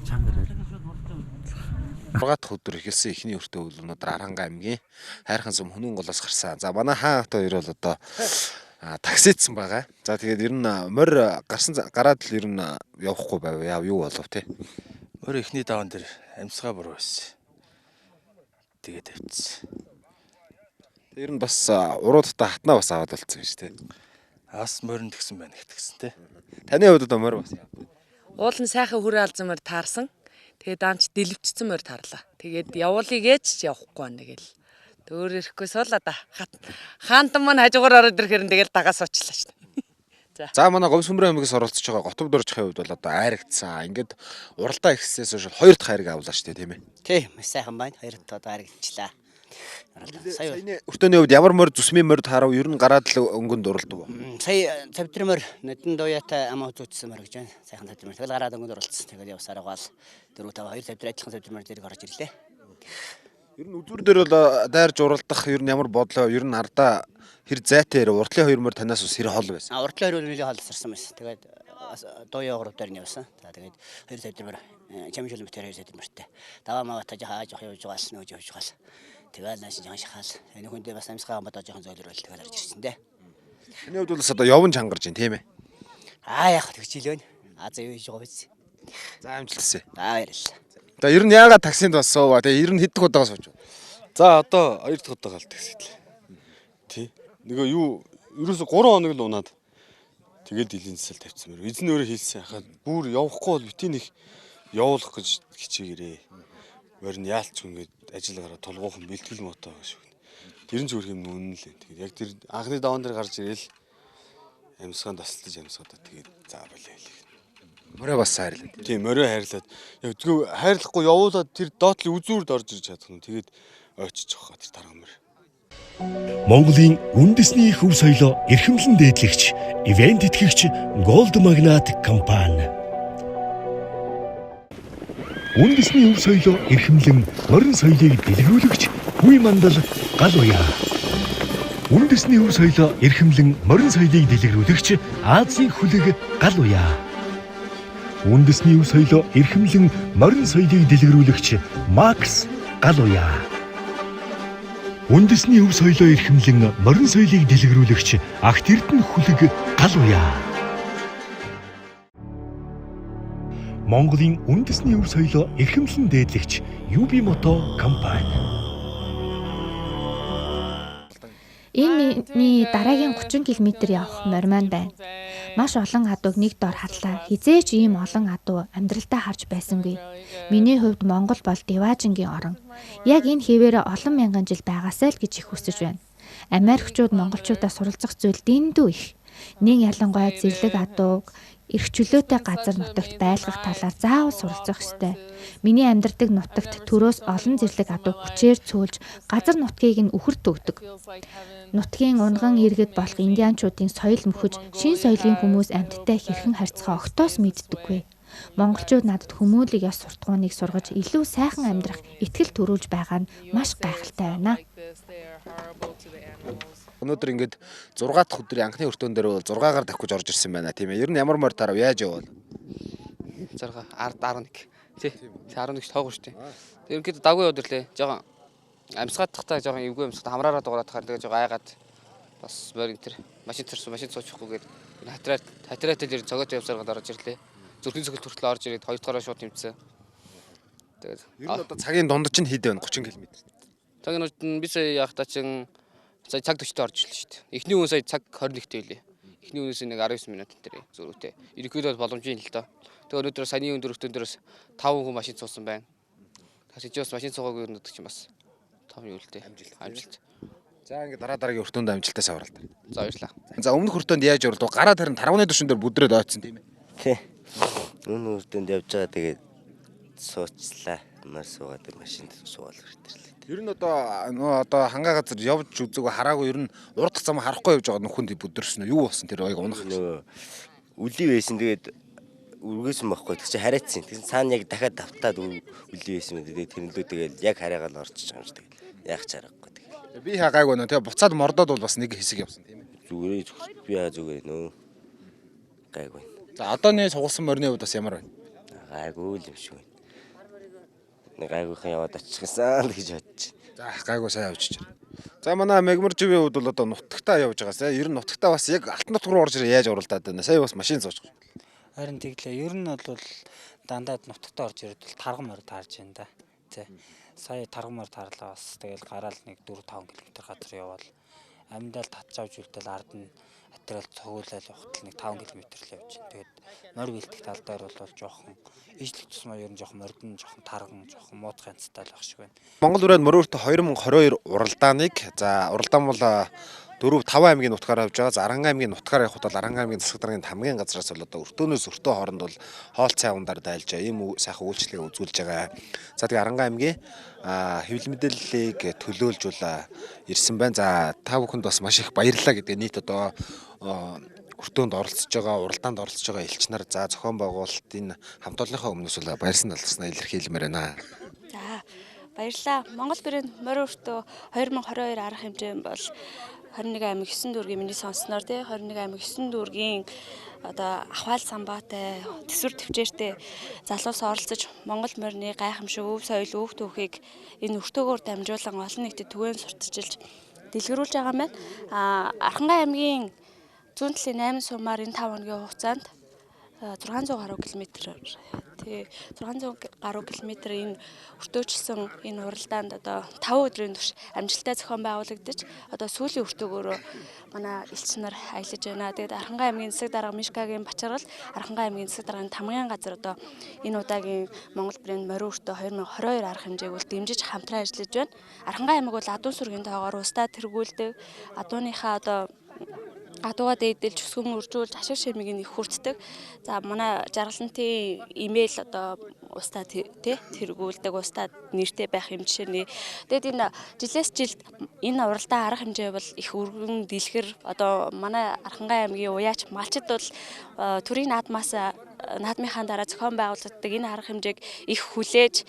Чангараа. 6 дахь өдөр эхэлсэн эхний өртөө бол өнөөдөр Аранга аймгийн Хайрхан сум Хүнүүн голоос гарсан. За манай хаан хот хоёр бол одоо таксидсан байгаа. За тэгээд ер нь морь гараад л ер нь явахгүй байв. Яав юу болов те. Морь ихний даван дээр амьсгаа буруу байсан. Тэгээд тавьчихсан. Ер нь бас уруудтай хатнаа бас аваад болцсон юм шүү те. Аас морин тэгсэн байна гэтгсэн те. Таны хувьд одоо морь бас яа. Уул нь сайхан хүрээ алзан морь таарсан. Тэгээд даамч дэлвчсэн морь таарлаа. Тэгээд явуулыг ээж явахгүй байна гэл. Өөр ирэхгүйс бол одоо хаантан маань хажуугаар ороод ирэхээр тэгэл дагаас очлаа шүү дээ. За манай Говь Сүмрэн аймагаас оролцож байгаа Готов дуржихын хувьд бол одоо айрагдсан. Ингээд уралдаа ихсээс хойш 2 дахь хайрыг авлаа шүү дээ тийм ээ. Тий, маш сайхан байна. 2 дахь одоо айрагдлаа. Саяны өртөөний хувьд ямар морь зүсмийн морь таарав ер нь гараад л өнгөнд уралдаг уу? Сая цавдрын морь нүдэн дуяатай амаа үзүүлсэн морь гэж байна. Сайхан цавдрын морь. Тэгэл гараад өнгөнд уралцсан. Тэгэл явсаар гал 4 5 2 цавдрын адилхан цавдрын морь зэрэг орж ирлээ. Ер нь үзүүр дээр бол дайрж уралдах ер нь ямар бодлоо ер нь ардаа хэр зайтай уртлын 2 морь танаас ус хэр хол байсан. Уртлын 2 морь хол сарсан байсан. Тэгээд дууяа гурав дээр нь явсан. За тэгээд 2 цавдрын морь чамжил мэтэр 2 цавдрын морьтай. Даваа маа та хааж явж байгаас нөөж явж байгаас. Тэгэл нааш жахан шахаал. Энэ хүндээ бас амьсгаа бодож жоохон зөөлрөл тэгэл гарч ирсэн дээ. Эний хувьд бол одоо явн чангарж байна тийм ээ. Яг тэгчил байна. За юу хийж байгаа биз. За амжилтсэ. Баярлалаа. За ер нь яагаад таксинд бас суугаа. Тэгээ ер нь хэд дэх удаага сууж байна. За одоо 2 дахь удаага л таксидлээ. Тий. Нөгөө юу ерөөсө 3 хоног л унаад тэгээд дилийн засал тавьсан мөр. Эзэн өөрөө хэлсэн хахад бүр явахгүй бол бити нэг явуулах гэж хичээгээрээ. Морь нь яалч ингээд ажил гараа тулгуухан бэлтгэл мотоо гэж шүү. Тэр нь ч өөр юм үнэн л. Тэгээд яг тэр анхны даван дээр гарч ирээл амьсгаан тасалдаж амьсгаадаа тэгээд заавал хэлээ. Морь бас хайрлаа. Тийм морь хайрлаад яг тэгвэл хайрлахгүй явуулаад тэр доотлын үзүүрд орж ирж чадах нь тэгээд ойчиж байгаа тэр тарга морь. Монголын үндэсний хөв соёлоо эрхэмлэн дээдлэгч, ивент итгэгч Gold Magnat компани. Үндэсний хөв соёлоо эрхэмлэн морин соёлыг дэлгэрүүлэгч Хүй мандал гал уяа. Үндэсний хөв соёлоо эрхэмлэн морин соёлыг дэлгэрүүлэгч Азийн хүлэг гал уяа. Үндэсний хөв соёлоо эрхэмлэн морин соёлыг дэлгэрүүлэгч Макс гал уяа. Үндэсний хөв соёлоо эрхэмлэн морин соёлыг дэлгэрүүлэгч Агт Эрдэнэ хүлэг гал уяа. Монголын үндэсний хөв соёлоо эрхэмлэн дээдлэгч UB Moto компани. Энэ миний дараагийн 30 км явах морь маань байна. Маш олон адууг нэг дор хадлаа. Хизээч ийм олон адуу амьдралдаа харж байсангүй. Миний хувьд Монгол бол Диваажингийн орон. Яг энэ хэвээрээ олон мянган жил байгаасай л гэж их хүсэж байна. Америкчууд монголчуудаа суралцах зүйл дэндүү их. Нэг ялангуяа зэрлэг адууг эрх чөлөөтэй газар нутагт байлгах талаар заавал суралцах ёстой. Миний амьдардаг нутагт төрөөс олон зэрлэг адуу хүчээр цөөлж газар нутгийг нь үхэр төгдөг. Нутгийн унган иргэд болох индианчуудын соёл мөхөж шин соёлын хүмүүс амьтдаа хэрхэн харьцахаа огтоос мэддэггүй. Монголчууд надад хүмүүлэг ёс суртахууныг сургаж илүү сайхан амьдрах итгэл төрүүлж байгаа нь маш гайхалтай байна. Өнөөдөр ингээд 6 дахь өдрийн анхны өртөөн дээр бол 6-аар давхиж орж ирсэн байна тийм ээ. Ер нь ямар морь тарав яаж явал? 6 11. Тий. 11 тоогоо шүү дээ. Тэр ингээд давгүй өдөрлөө. Жохон амьсгаадахтаа жохон эвгүй амьсгад хамраараа дуурайх хаа тэгээ жохон айгаад бас морь энэ машин цоочхгүйгээд хатраатай л цогоот явсаргад орж ирлээ. Зүрхний цогт хүртэл орж ирээд 2 дахаараа шууд тэмцсэн. Тэгээд ер нь одоо цагийн дунд чинь хэд байна? 30 км. Цагийн дунд нь би сая явахдаа чинь сая цаг 40-т орж ирлээ шүү дээ. Эхний хүн сая цаг 21-т байлээ. Эхний хүнээс нэг 19 минут энэ зөрүүтэй. Ерөнхийдөө боломжийн л доо. Тэгээ өнөөдөр саяны өдрөстөн дээрээс 5 хүн машин цуусан байна. Тэгэж бас машин цуугаагүй өнөдг чинь бас том юу л дээ. Амжилт. За ингээд дараагийн өртөөнд амжилтаас авралт. За баярлалаа. За өмнөх өртөөнд яаж уралдав? Гараад харин тарваны түвшин дээр бүдрээд ойцсон тийм ээ. Тий. Өмнө өртөөнд явж байгаа тэгээд суучлаа. Мар суугаад машинд суугаал ирдэрлээ. Ер нь одоо хангаа газар явж үзээг хараагүй ер нь урдах зам харахгүй явж байгаа нөхөнд бүдэрсэн юу болсон тэр ойг унах нөгөө үлий байсан тэгээд үргээсэн байхгүй тэг чи харайцсан. Тэгсэн цаана яг дахиад давтаад үлий байсан мэт тэгээд тэрнлүү тэгээд яг хараагаал орчих юм шиг тэгээд яах чаргагүй тэгээд. Би хаагаагүй нөө тэгээд буцаад мордоод бол бас нэг хэсэг явсан тийм ээ. Зүгээр би зүгээр нөө гайгүй. За одооний сугалсан морины хувьд бас ямар байна? Гайгүй юм шиг байна. Гайгүйхан яваад очихсан л гэж бодчих. За гайгүй сайн явж чир. За манай Мегмар живийн хувьд бол одоо нутагтаа явж байгаасаа ер нь нутагтаа бас яг алтан нутг руу орж ирээ яаж уралдаад байна. Сая бас машин зооч. Харин тэглээ. Ер нь бол дандаа нутагтаа орж ирээд бол тарган морь таарж байна да. Тэ. Сая тарган морь таарлаа бас тэгэл гараал нэг 4-5 км газар явбал амьдаал татчаавж үлдэл ард нь атрал цогоолал явахтал нэг 5 км л явж байна. Тэгээд морь бэлтгэх тал дээр бол жоохон ижлэх тусмаа ер нь жоохон мордон жоохон тарган жоохон мууцхан цтай л байх шиг байна. Монгол өрөөнд мөрөөртө 2022 уралдааныг за уралдаан бол 4-5 аймгийн нутгаар авж байгаа. За Аранга аймгийн нутгаар явах бол Аранга аймгийн засаг даргын хамгийн газраас бол одоо өртөөнөөс өртөө хооронд бол хоол цай ундаар дайлж ийм сайхан үйлчлэгээ үзүүлж байгаа. За тэгээ Аранга аймгийн хэвлэл мэдээллийг төлөөлж ирсэн байна. За та бүхэнд бас маш их баярлалаа гэдэг нийт одоо өртөөнд оролцож байгаа, уралдаанд оролцож байгаа элч нар за зохион байгуулалтын хамт олонныхоо өмнөөс бол баярсан талснаа илэрхийлмээр байна. За баярлалаа. Монгол бүрийн морь өртөө 2022 арга хэмжээ бол 21 аймаг 9 дүүргийн миний сонсноор тий 21 аймаг 9 дүүргийн одоо ахвал самбаатай төсвөр төвчээртэй залуус оролцож Монгол морины гайхамшиг өв соёл өв түүхийг энэ өртөөгөөр дамжуулан олон нийтэд түгээн сурталчилж дэлгэрүүлж байгаа юм байна. Архангай аймгийн зүүн талын 8 сумаар энэ 5 хоногийн хугацаанд 600 гаруй километр тий 600 гаруй километр энэ өртөөчлсөн энэ уралдаанд одоо 5 өдрийн турш амжилттай зохион байгуулагдаж одоо сүүлийн өртөөгөөрөө манай элч нар аялаж байна. Тэгээд Архангай аймгийн засаг дарга Мишкагийн Бачаргал Архангай аймгийн засаг дарганы тамгын газар одоо энэ удаагийн Монгол брэнд морь өртөө 2022 арга хэмжээг бол дэмжиж хамтран ажиллаж байна. Архангай аймаг бол адуун сүргийн тоогоор устдаа тэргүүлдэг. Адууныхаа одоо адуугаа дээдэлж өсгөн үржүүлж ашиг шимийг их хүртдэг. За манай жаргалантын имэйл одоо устдаа тэргүүлдэг, устдаа нэртэй байх юм жишээ. Тэгэд энэ жилээс жилд энэ уралдаан арга хэмжээ бол их өргөн дэлгэр одоо манай Архангай аймгийн уяач малчид бол төрийн наадмынхаа дараа зохион байгуулагддаг энэ арга хэмжээг их хүлээж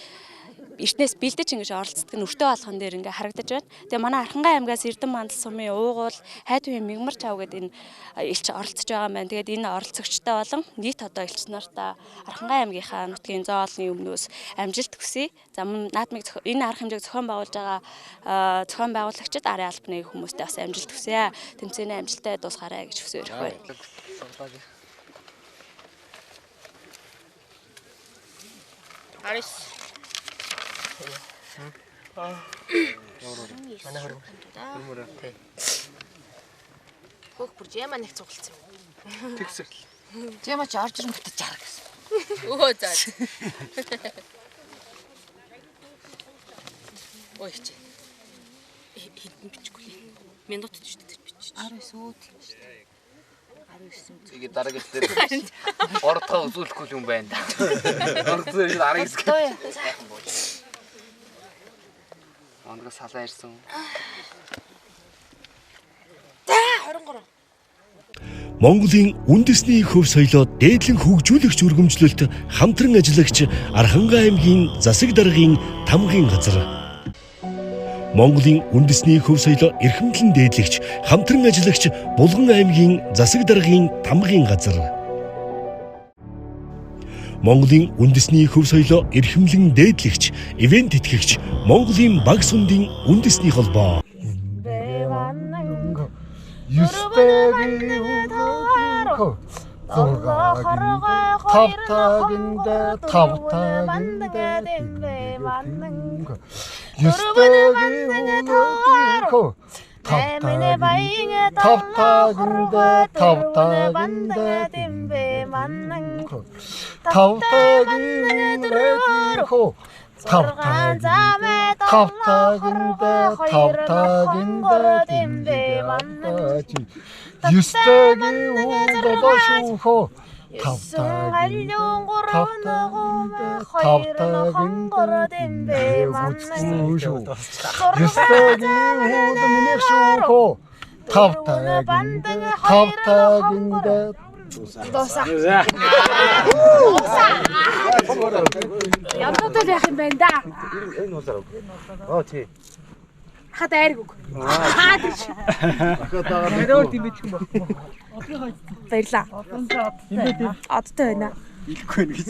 эртнээс бэлдэж ингэж оролцдог нь өртөө болгон дээр ингээ харагдаж байна. Тэгээ манай Архангай аймгаас Эрдэнэ мандал сумын уугуул Хайдвын Мигмар чав гэдэг энэ элч оролцож байгаа юм байна. Тэгээд энэ оролцогчтой болон нийт одоо элч нартаа Архангай аймгийнхаа нутгийн зоолны өмнөөс амжилт хүсье. За наадмыг энэ арга хэмжээг зохион байгуулж байгаа зохион байгуулагчид арын албаны хүмүүстээ бас амжилт хүсье. Тэмцээний амжилттай дуусгаарай гэж хүсэж байна. Арис Манай хөрмөр. Хөөх бүр жима нэг цуглцсан. Тэгсэл. Жима ч орж ирэн бүтэж чарга гэсэн. Өө заа. Ой чи. Хэдэн бичихгүй. Минут ч шүү дээ бичиж. 19 үүд юм шүү дээ. 19. Тэгээ дараагийн дээр ордоо үзүүлэхгүй юм байна. Ордоо 19. Онгоос салаа ирсэн. За 23. Монголын үндэсний хөв соёлоо дээдлэн хөгжүүлэгч үргэмжлэлт хамтран ажиллагч Архангай аймгийн засаг даргын тамгын газар. Монголын үндэсний хөв соёлоо эрхэмлэн дээдлэгч хамтран ажиллагч Булган аймгийн засаг даргын тамгын газар. Монголын үндэсний хөв соёлоо эрхэмлэн дээдлэгч, ивент итгэгч Монголын баг сундын үндэсний холбоо. Эмэне баянга тавтагинда тавтагинда дэмбэ маннан тавтагинда тавтагинда тавтагинда дэмбэ маннан юстаги удолошухо Янзтай яах юм бэ да? Тий. Хата айргүг. Нэрөө тийм бичих юм байна. Баярлаа. Одтой байна. Ихгүй нэ гэж.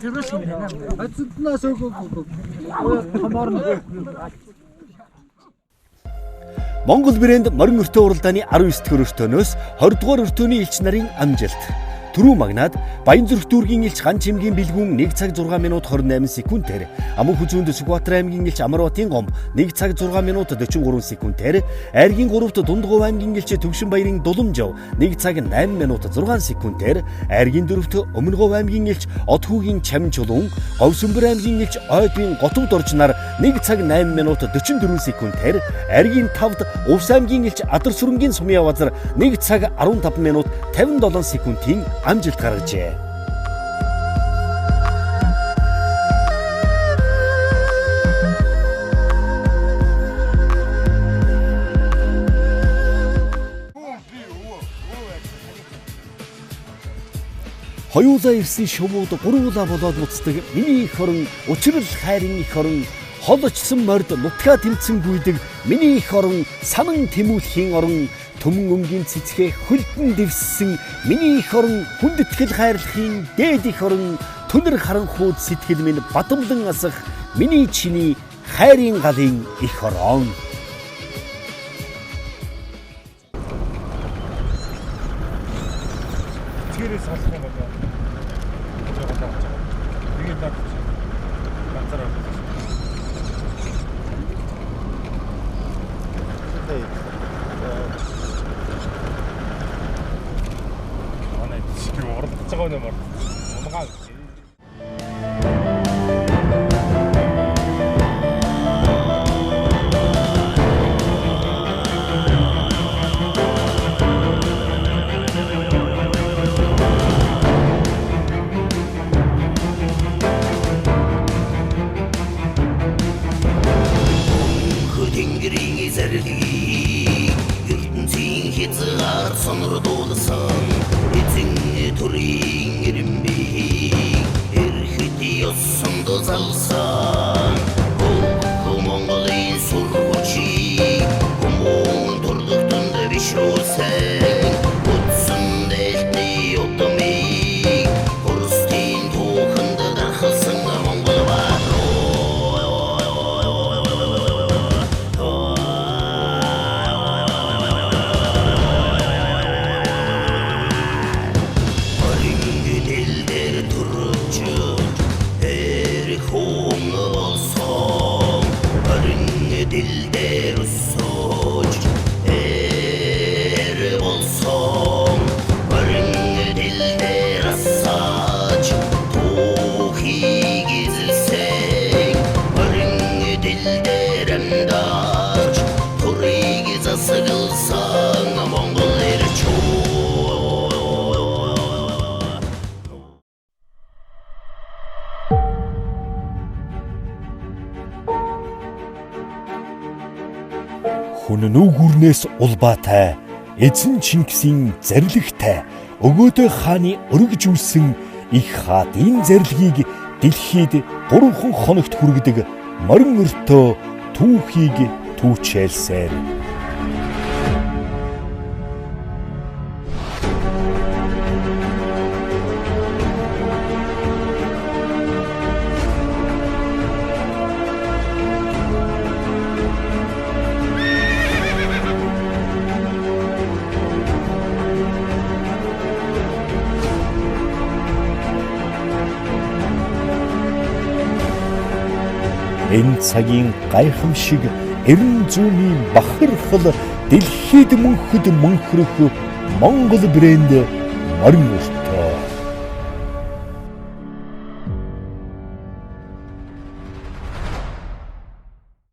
Тэр шиг байна. Ацднаас өгөө. Хамаар нь. Монгол брэнд морин өртөө уралдааны 19 дугаар өртөөнөөс 20 дугаар өртөөний элч нарын амжилт. Түрүү магнаад Баянзүрх дүүргийн элч Хан Чимгийн бэлгүүн 1 цаг 6 минут 28 секундээр, Амун хүзүүнд Сүхбаатар аймгийн элч Амарбатын гом 1 цаг 6 минут 43 секундээр, Айргийн 3-т Дундгов аймгийн элч Төвшин Баярын Дулумжав 1 цаг 8 минут 6 секундээр, Айргийн 4-т Өмнөгов аймгийн элч Отхүүгийн Чамин Чулуун, Говьсөнбөр аймгийн элч Ойдын Готовд оржнаар 1 цаг 8 минут 44 секундээр, Айргийн 5-т Увс аймгийн элч Адар сүрэнгийн Сумья Базар 1 цаг 15 минут 57 секундын амжилт гаргажээ. Хоёулаа ирсэн шувууд гурвуулаа болоод буцдаг миний их орон, учрал хайрын их орон, холочсон морд нутгаа тэмцэн гүйдэг миний их орон, санан тэмүүлхийн орон, төмөн өмгийн цэцгээ хөлдөн дэвссэн миний их орон, хүндэтгэл хайрлахын дээд их орон, түнэр харанхууд сэтгэл минь бадамлан асах миний чиний хайрын галын их орон. Цэгээрээс салах юм болоо. Жоо тааж. Тэгээд тааж. Ганцаараа. Манай чи уралдаж байгаа юм байна. Унгаан. Хүн нүгүрнээс улбаатай, эзэн Чингисийн зарилгатай, өгөөдөө хааны өргөжүүлсэн их хаадын зарилгыг дэлхийд 3 хоногт хүргэдэг морин өртөө түүхийг түүчээлсээр. Энэ цагийн гайхамшиг эрен зүүнийн бахархал дэлхийд мөнхөд мөнхрөх Монгол брэнд морин өртөө.